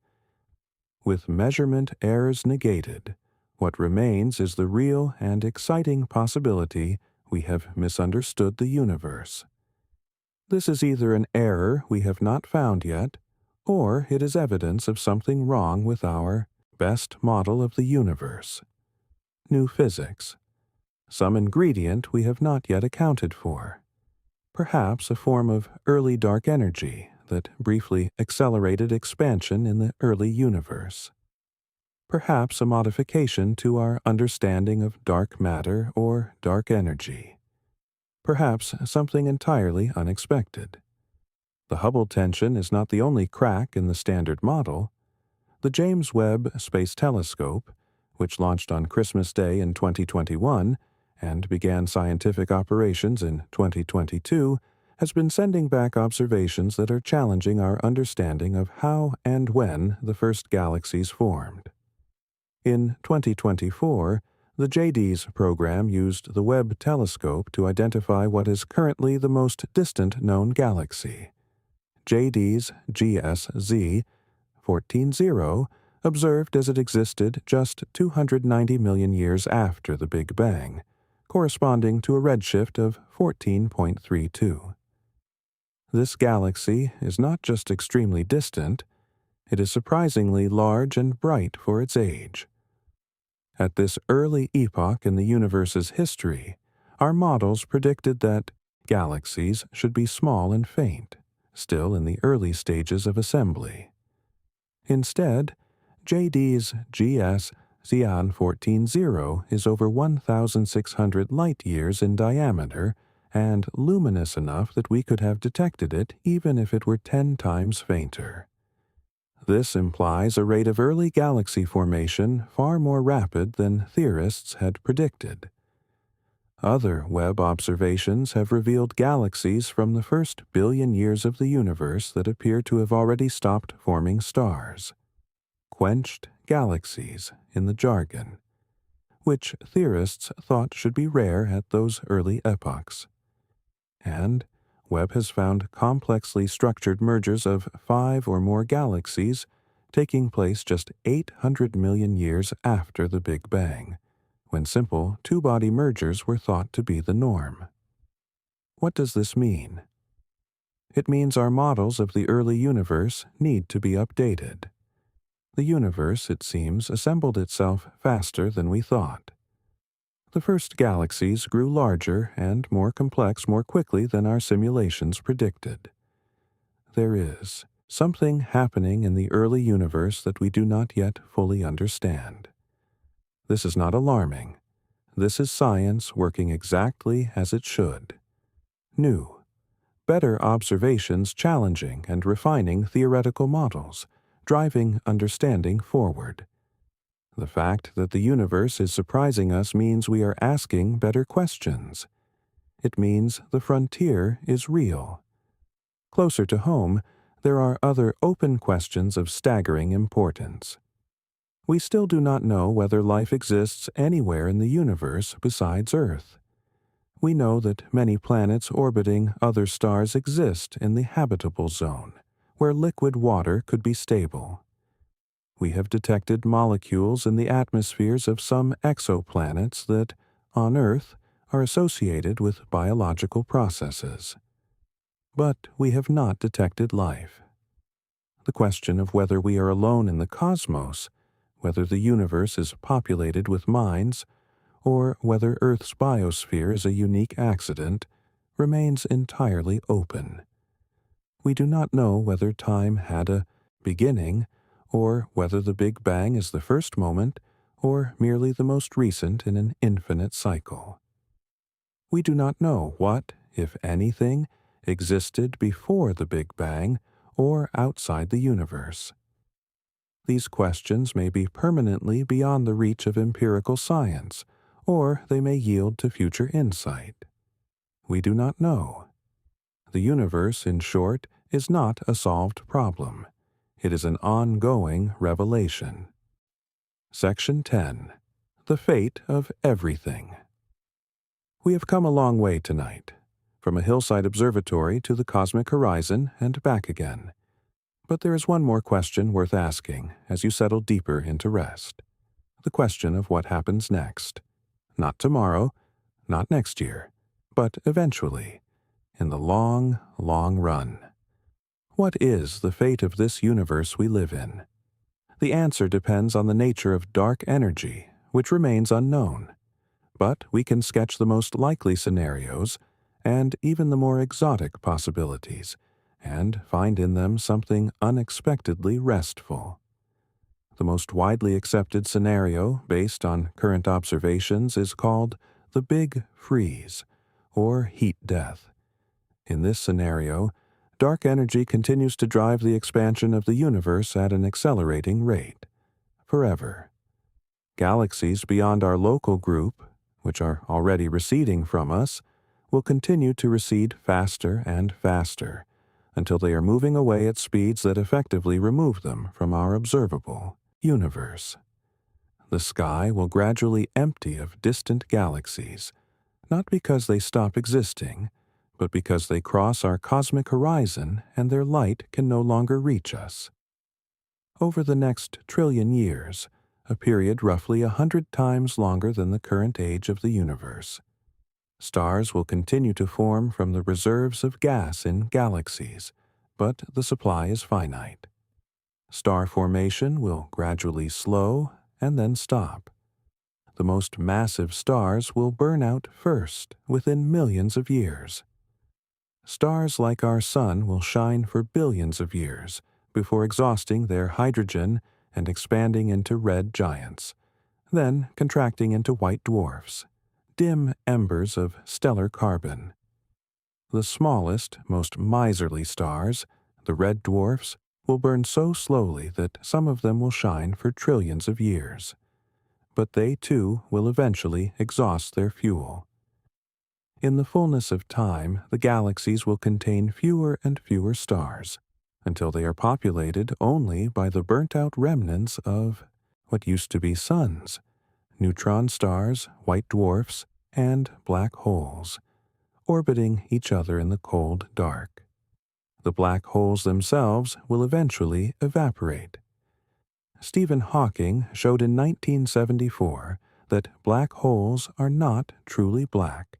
"With measurement errors negated, what remains is the real and exciting possibility we have misunderstood the universe. This is either an error we have not found yet, or it is evidence of something wrong with our best model of the universe. New physics. Some ingredient we have not yet accounted for. Perhaps a form of early dark energy that briefly accelerated expansion in the early universe. Perhaps a modification to our understanding of dark matter or dark energy. Perhaps something entirely unexpected. The Hubble tension is not the only crack in the standard model. The James Webb Space Telescope, which launched on Christmas Day in 2021 and began scientific operations in 2022, has been sending back observations that are challenging our understanding of how and when the first galaxies formed. In 2024, the JD's program used the Webb telescope to identify what is currently the most distant known galaxy. JD's GSZ 14-0, observed as it existed just 290 million years after the Big Bang, corresponding to a redshift of 14.32. This galaxy is not just extremely distant, it is surprisingly large and bright for its age. At this early epoch in the universe's history, our models predicted that galaxies should be small and faint, still in the early stages of assembly. Instead, JD's GS Xian 14-0 is over 1,600 light-years in diameter and luminous enough that we could have detected it even if it were 10 times fainter. This implies a rate of early galaxy formation far more rapid than theorists had predicted. Other Webb observations have revealed galaxies from the first billion years of the universe that appear to have already stopped forming stars. Quenched galaxies, in the jargon, which theorists thought should be rare at those early epochs. And Webb has found complexly structured mergers of 5 or more galaxies taking place just 800 million years after the Big Bang, when simple two-body mergers were thought to be the norm. What does this mean? It means our models of the early universe need to be updated. The universe, it seems, assembled itself faster than we thought. The first galaxies grew larger and more complex more quickly than our simulations predicted. There is something happening in the early universe that we do not yet fully understand. This is not alarming. This is science working exactly as it should. New, better observations challenging and refining theoretical models, driving understanding forward. The fact that the universe is surprising us means we are asking better questions. It means the frontier is real. Closer to home, there are other open questions of staggering importance. We still do not know whether life exists anywhere in the universe besides Earth. We know that many planets orbiting other stars exist in the habitable zone, where liquid water could be stable. We have detected molecules in the atmospheres of some exoplanets that, on Earth, are associated with biological processes. But we have not detected life. The question of whether we are alone in the cosmos, whether the universe is populated with minds, or whether Earth's biosphere is a unique accident, remains entirely open. We do not know whether time had a beginning, or whether the Big Bang is the first moment, or merely the most recent in an infinite cycle. We do not know what, if anything, existed before the Big Bang or outside the universe. These questions may be permanently beyond the reach of empirical science, or they may yield to future insight. We do not know. The universe, in short, is not a solved problem. It is an ongoing revelation. Section 10. The Fate of Everything. We have come a long way tonight, from a hillside observatory to the cosmic horizon and back again. But there is one more question worth asking as you settle deeper into rest. The question of what happens next. Not tomorrow, not next year, but eventually, in the long, long run. What is the fate of this universe we live in? The answer depends on the nature of dark energy, which remains unknown. But we can sketch the most likely scenarios and even the more exotic possibilities, and find in them something unexpectedly restful. The most widely accepted scenario, based on current observations, is called the Big Freeze, or heat death. In this scenario, dark energy continues to drive the expansion of the universe at an accelerating rate, forever. Galaxies beyond our local group, which are already receding from us, will continue to recede faster and faster, until they are moving away at speeds that effectively remove them from our observable universe. The sky will gradually empty of distant galaxies, not because they stop existing, but because they cross our cosmic horizon and their light can no longer reach us. Over the next trillion years, a period roughly 100 times longer than the current age of the universe, stars will continue to form from the reserves of gas in galaxies, but the supply is finite. Star formation will gradually slow and then stop. The most massive stars will burn out first within millions of years. Stars like our Sun will shine for billions of years before exhausting their hydrogen and expanding into red giants, then contracting into white dwarfs, dim embers of stellar carbon. The smallest, most miserly stars, the red dwarfs, will burn so slowly that some of them will shine for trillions of years. But they too will eventually exhaust their fuel. In the fullness of time, the galaxies will contain fewer and fewer stars, until they are populated only by the burnt-out remnants of what used to be suns, neutron stars, white dwarfs, and black holes, orbiting each other in the cold dark. The black holes themselves will eventually evaporate. Stephen Hawking showed in 1974 that black holes are not truly black.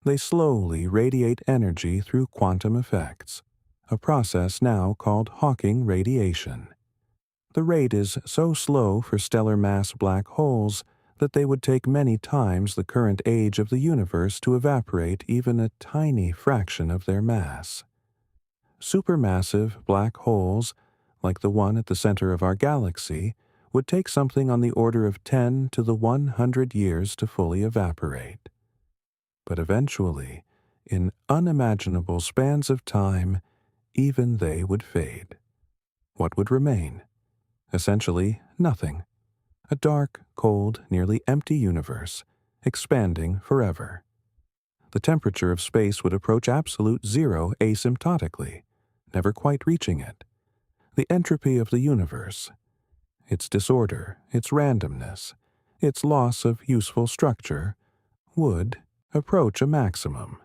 They slowly radiate energy through quantum effects, a process now called Hawking radiation. The rate is so slow for stellar mass black holes that they would take many times the current age of the universe to evaporate even a tiny fraction of their mass. Supermassive black holes, like the one at the center of our galaxy, would take something on the order of 10 to the 100 years to fully evaporate. But eventually, in unimaginable spans of time, even they would fade. What would remain? Essentially, nothing. A dark, cold, nearly empty universe, expanding forever. The temperature of space would approach absolute zero asymptotically, never quite reaching it. The entropy of the universe, its disorder, its randomness, its loss of useful structure, would approach a maximum.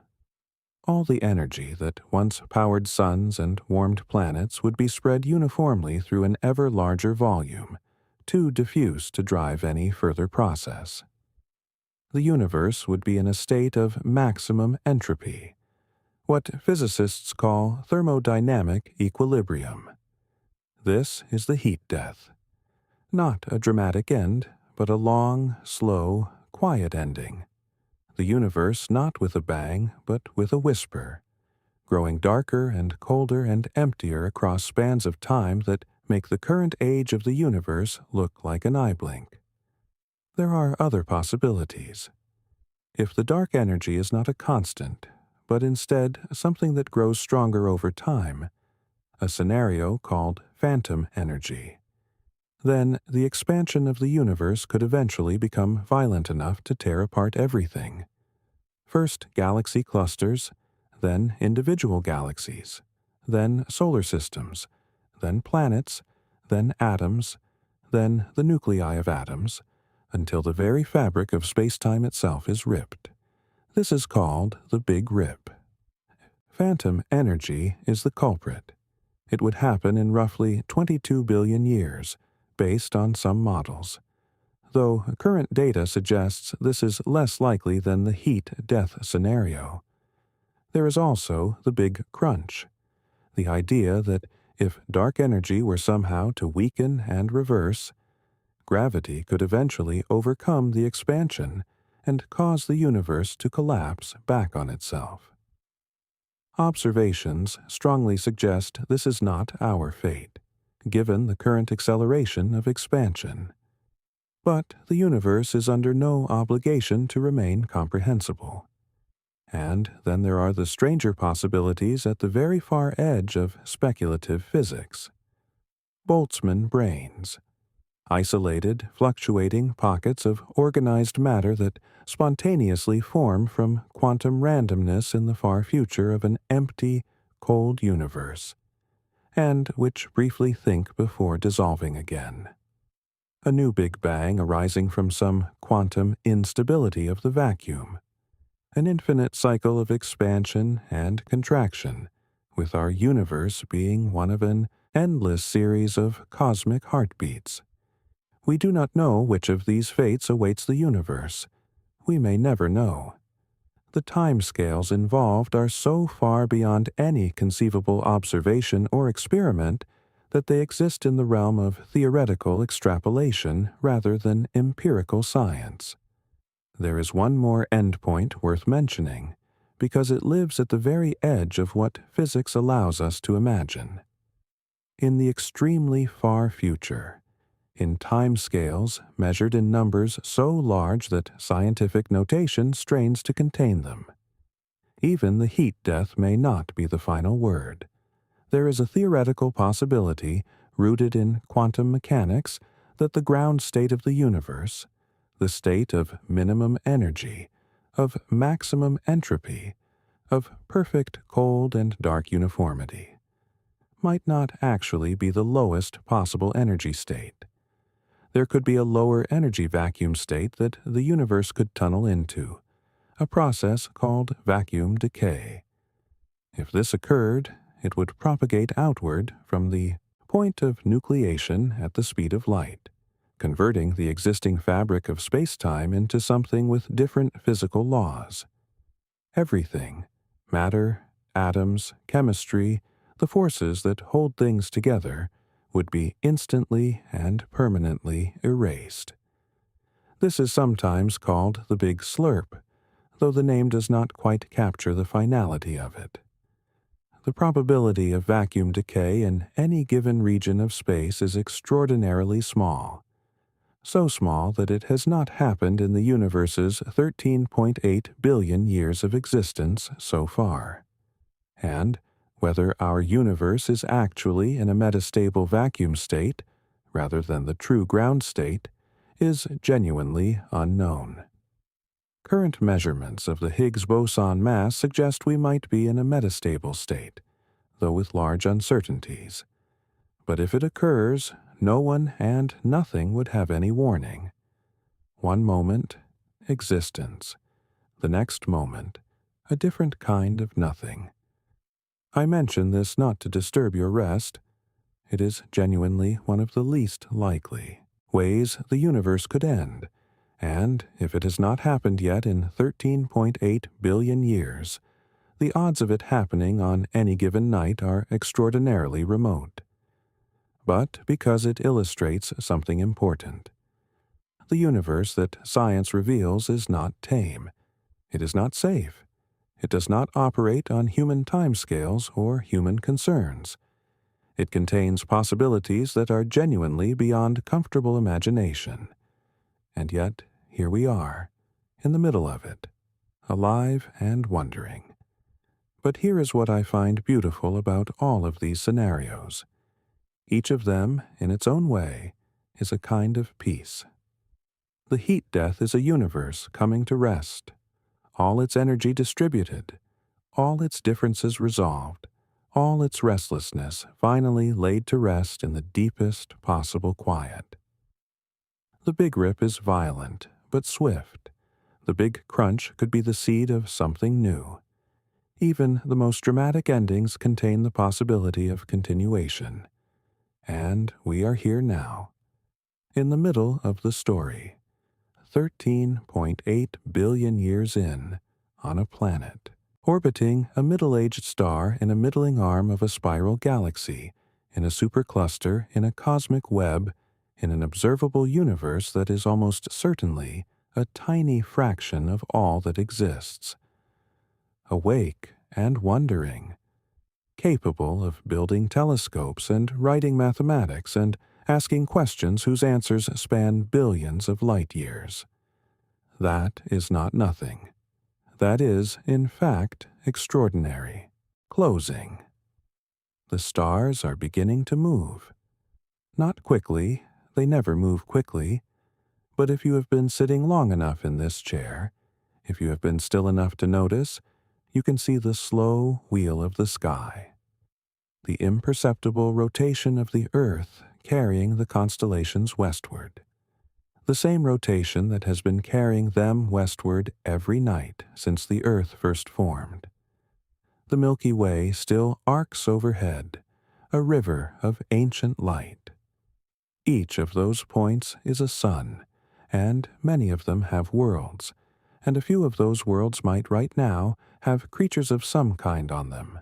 All the energy that once powered suns and warmed planets would be spread uniformly through an ever larger volume, too diffuse to drive any further process. The universe would be in a state of maximum entropy, what physicists call thermodynamic equilibrium. This is the heat death. Not a dramatic end, but a long, slow, quiet ending. The universe not with a bang, but with a whisper, growing darker and colder and emptier across spans of time that make the current age of the universe look like an eye blink. There are other possibilities. If the dark energy is not a constant, but instead something that grows stronger over time, a scenario called phantom energy, then the expansion of the universe could eventually become violent enough to tear apart everything. First galaxy clusters, then individual galaxies, then solar systems, then planets, then atoms, then the nuclei of atoms, until the very fabric of space-time itself is ripped. This is called the Big Rip. Phantom energy is the culprit. It would happen in roughly 22 billion years, based on some models, though current data suggests this is less likely than the heat death scenario. There is also the Big Crunch, the idea that if dark energy were somehow to weaken and reverse, gravity could eventually overcome the expansion and cause the universe to collapse back on itself. Observations strongly suggest this is not our fate, given the current acceleration of expansion. But the universe is under no obligation to remain comprehensible. And then there are the stranger possibilities at the very far edge of speculative physics. Boltzmann brains, isolated, fluctuating pockets of organized matter that spontaneously form from quantum randomness in the far future of an empty, cold universe, and which briefly think before dissolving again. A new Big Bang arising from some quantum instability of the vacuum. An infinite cycle of expansion and contraction, with our universe being one of an endless series of cosmic heartbeats. We do not know which of these fates awaits the universe. We may never know. The timescales involved are so far beyond any conceivable observation or experiment that they exist in the realm of theoretical extrapolation rather than empirical science. There is one more endpoint worth mentioning, because it lives at the very edge of what physics allows us to imagine. In the extremely far future, in timescales measured in numbers so large that scientific notation strains to contain them, even the heat death may not be the final word. There is a theoretical possibility rooted in quantum mechanics that the ground state of the universe, the state of minimum energy, of maximum entropy, of perfect cold and dark uniformity, might not actually be the lowest possible energy state. There could be a lower energy vacuum state that the universe could tunnel into, a process called vacuum decay. If this occurred, it would propagate outward from the point of nucleation at the speed of light, converting the existing fabric of space-time into something with different physical laws. Everything, matter, atoms, chemistry, the forces that hold things together, would be instantly and permanently erased. This is sometimes called the Big Slurp, though the name does not quite capture the finality of it. The probability of vacuum decay in any given region of space is extraordinarily small, so small that it has not happened in the universe's 13.8 billion years of existence so far. And whether our universe is actually in a metastable vacuum state, rather than the true ground state, is genuinely unknown. Current measurements of the Higgs boson mass suggest we might be in a metastable state, though with large uncertainties. But if it occurs, no one and nothing would have any warning. One moment, existence. The next moment, a different kind of nothing. I mention this not to disturb your rest. It is genuinely one of the least likely ways the universe could end, and if it has not happened yet in 13.8 billion years, the odds of it happening on any given night are extraordinarily remote. But because it illustrates something important. The universe that science reveals is not tame. It is not safe. It does not operate on human timescales or human concerns. It contains possibilities that are genuinely beyond comfortable imagination. And yet, here we are, in the middle of it, alive and wondering. But here is what I find beautiful about all of these scenarios. Each of them, in its own way, is a kind of peace. The heat death is a universe coming to rest, all its energy distributed, all its differences resolved, all its restlessness finally laid to rest in the deepest possible quiet. The Big Rip is violent, but swift. The Big Crunch could be the seed of something new. Even the most dramatic endings contain the possibility of continuation. And we are here now, in the middle of the story, 13.8 billion years in, on a planet, orbiting a middle-aged star in a middling arm of a spiral galaxy, in a supercluster in a cosmic web, in an observable universe that is almost certainly a tiny fraction of all that exists. Awake and wondering, capable of building telescopes and writing mathematics and asking questions whose answers span billions of light years. That is not nothing. That is, in fact, extraordinary. Closing. The stars are beginning to move. Not quickly, they never move quickly, but if you have been sitting long enough in this chair, if you have been still enough to notice, you can see the slow wheel of the sky, the imperceptible rotation of the earth carrying the constellations westward. The same rotation that has been carrying them westward every night since the earth first formed. The Milky Way still arcs overhead, a river of ancient light. Each of those points is a sun, and many of them have worlds, and a few of those worlds might right now have creatures of some kind on them.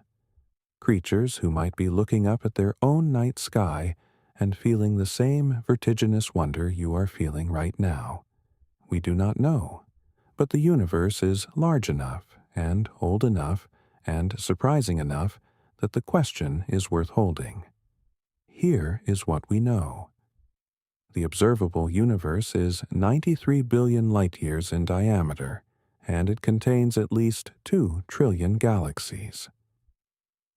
Creatures who might be looking up at their own night sky and feeling the same vertiginous wonder you are feeling right now. We do not know, but the universe is large enough and old enough and surprising enough that the question is worth holding. Here is what we know. The observable universe is 93 billion light-years in diameter, and it contains at least 2 trillion galaxies.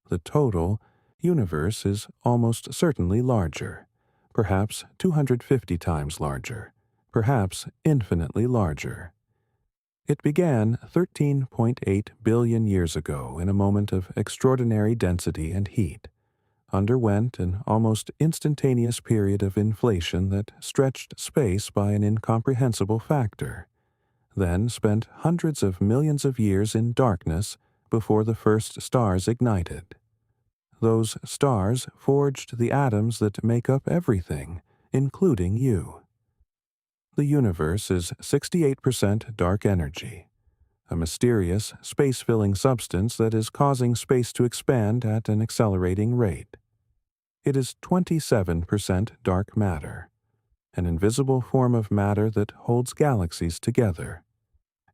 The total universe is almost certainly larger, perhaps 250 times larger, perhaps infinitely larger. It began 13.8 billion years ago in a moment of extraordinary density and heat, underwent an almost instantaneous period of inflation that stretched space by an incomprehensible factor, then spent hundreds of millions of years in darkness before the first stars ignited. Those stars forged the atoms that make up everything, including you. The universe is 68% dark energy, a mysterious, space-filling substance that is causing space to expand at an accelerating rate. It is 27% dark matter, an invisible form of matter that holds galaxies together.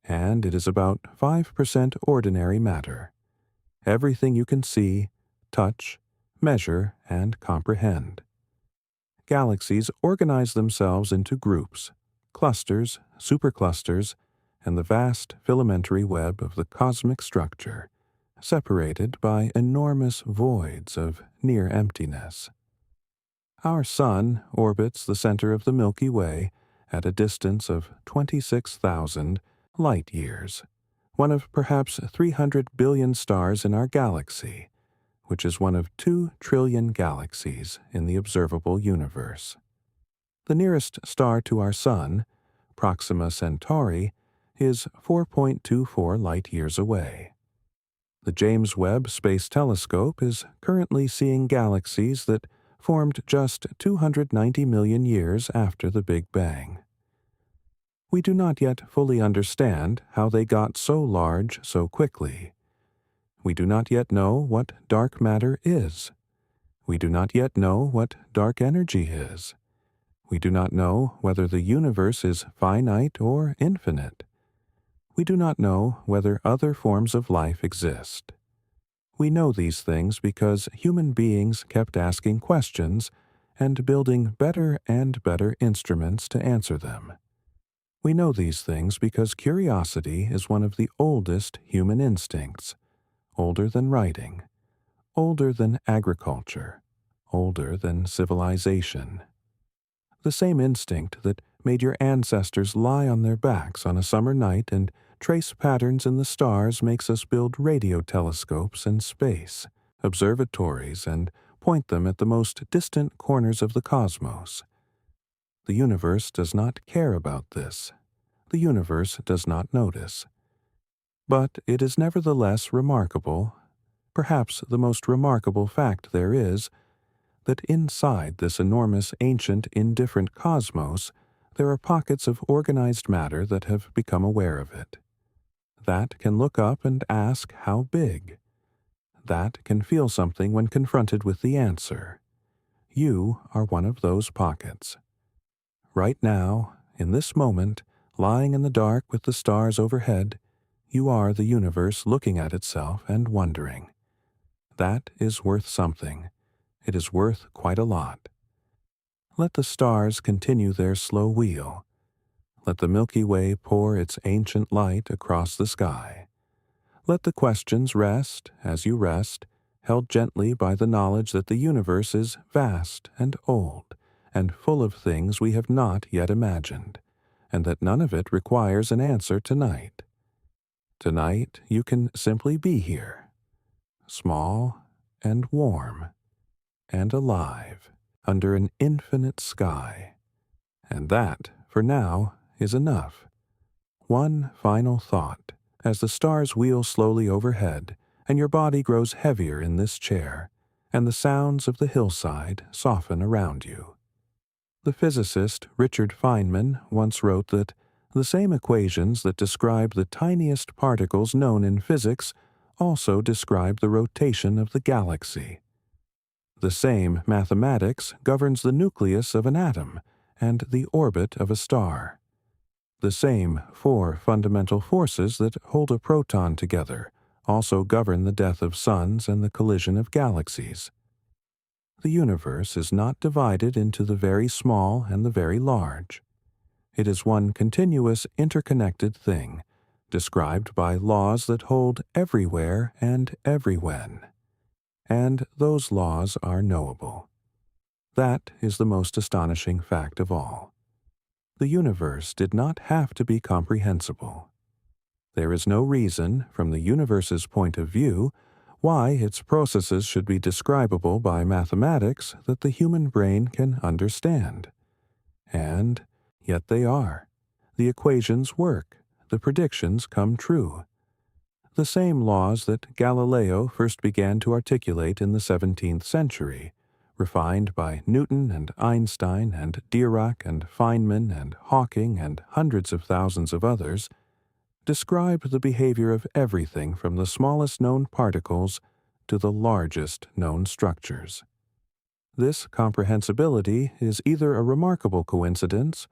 And it is about 5% ordinary matter, everything you can see, touch, measure, and comprehend. Galaxies organize themselves into groups, clusters, superclusters, and the vast filamentary web of the cosmic structure, separated by enormous voids of near emptiness. Our Sun orbits the center of the Milky Way at a distance of 26,000 light-years, one of perhaps 300 billion stars in our galaxy, which is one of 2 trillion galaxies in the observable universe. The nearest star to our Sun, Proxima Centauri, is 4.24 light-years away. The James Webb Space Telescope is currently seeing galaxies that formed just 290 million years after the Big Bang. We do not yet fully understand how they got so large so quickly. We do not yet know what dark matter is. We do not yet know what dark energy is. We do not know whether the universe is finite or infinite. We do not know whether other forms of life exist. We know these things because human beings kept asking questions and building better and better instruments to answer them. We know these things because curiosity is one of the oldest human instincts, older than writing, older than agriculture, older than civilization. The same instinct that made your ancestors lie on their backs on a summer night and trace patterns in the stars makes us build radio telescopes in space, observatories, and point them at the most distant corners of the cosmos. The universe does not care about this. The universe does not notice. But it is nevertheless remarkable, perhaps the most remarkable fact there is, that inside this enormous, ancient, indifferent cosmos, there are pockets of organized matter that have become aware of it. That can look up and ask how big. That can feel something when confronted with the answer. You are one of those pockets. Right now, in this moment, lying in the dark with the stars overhead, you are the universe looking at itself and wondering. That is worth something. It is worth quite a lot. Let the stars continue their slow wheel. Let the Milky Way pour its ancient light across the sky. Let the questions rest, as you rest, held gently by the knowledge that the universe is vast and old, and full of things we have not yet imagined, and that none of it requires an answer tonight. Tonight you can simply be here, small and warm and alive, under an infinite sky. And that, for now, is enough. One final thought, as the stars wheel slowly overhead, and your body grows heavier in this chair, and the sounds of the hillside soften around you. The physicist Richard Feynman once wrote that the same equations that describe the tiniest particles known in physics also describe the rotation of the galaxy. The same mathematics governs the nucleus of an atom and the orbit of a star. The same four fundamental forces that hold a proton together also govern the death of suns and the collision of galaxies. The universe is not divided into the very small and the very large. It is one continuous interconnected thing, described by laws that hold everywhere and everywhen. And those laws are knowable. That is the most astonishing fact of all. The universe did not have to be comprehensible. There is no reason, from the universe's point of view, why its processes should be describable by mathematics that the human brain can understand. And yet they are. The equations work. The predictions come true. The same laws that Galileo first began to articulate in the 17th century, refined by Newton and Einstein and Dirac and Feynman and Hawking and hundreds of thousands of others, describe the behavior of everything from the smallest known particles to the largest known structures. This comprehensibility is either a remarkable coincidence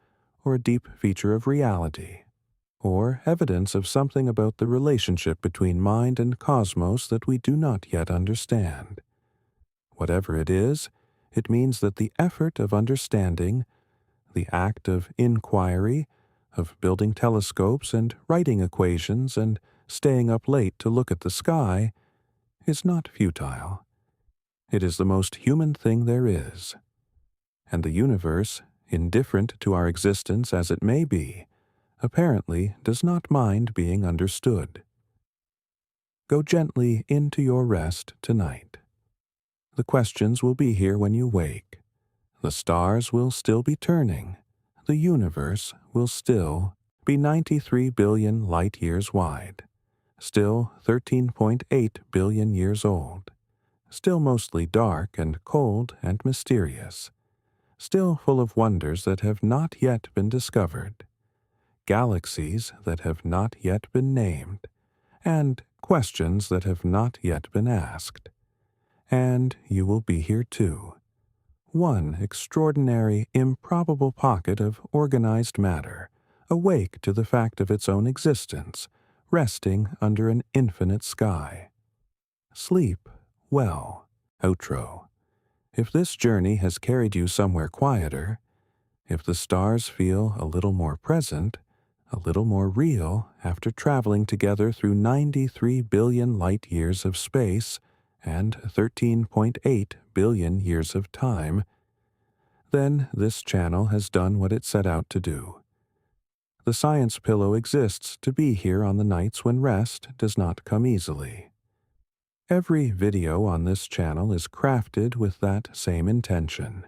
or a deep feature of reality, or evidence of something about the relationship between mind and cosmos that we do not yet understand. Whatever it is, it means that the effort of understanding, the act of inquiry, of building telescopes and writing equations and staying up late to look at the sky, is not futile. It is the most human thing there is. And the universe, indifferent to our existence as it may be, apparently does not mind being understood. Go gently into your rest tonight. The questions will be here when you wake. The stars will still be turning. The universe will still be 93 billion light-years wide. still 13.8 billion years old, still mostly dark and cold and mysterious, still full of wonders that have not yet been discovered, galaxies that have not yet been named, and questions that have not yet been asked. And you will be here too. One extraordinary, improbable pocket of organized matter, awake to the fact of its own existence, resting under an infinite sky. Sleep well. Outro. If this journey has carried you somewhere quieter, if the stars feel a little more present, a little more real after traveling together through 93 billion light years of space and 13.8 billion years of time, then this channel has done what it set out to do. The Science Pillow exists to be here on the nights when rest does not come easily. Every video on this channel is crafted with that same intention: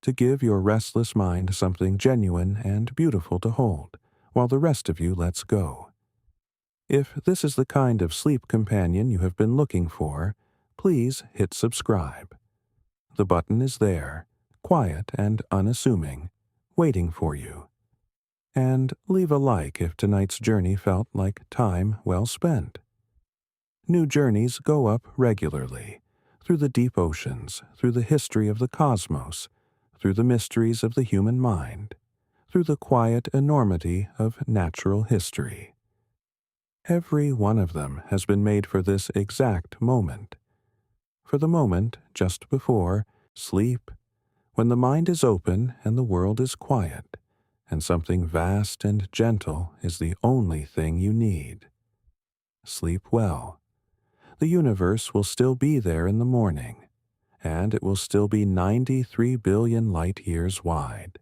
to give your restless mind something genuine and beautiful to hold, while the rest of you lets go. If this is the kind of sleep companion you have been looking for, please hit subscribe. The button is there, quiet and unassuming, waiting for you. And leave a like if tonight's journey felt like time well spent. New journeys go up regularly, through the deep oceans, through the history of the cosmos, through the mysteries of the human mind, through the quiet enormity of natural history. Every one of them has been made for this exact moment, for the moment just before sleep, when the mind is open and the world is quiet, and something vast and gentle is the only thing you need. Sleep well. The universe will still be there in the morning, and it will still be 93 billion light years wide.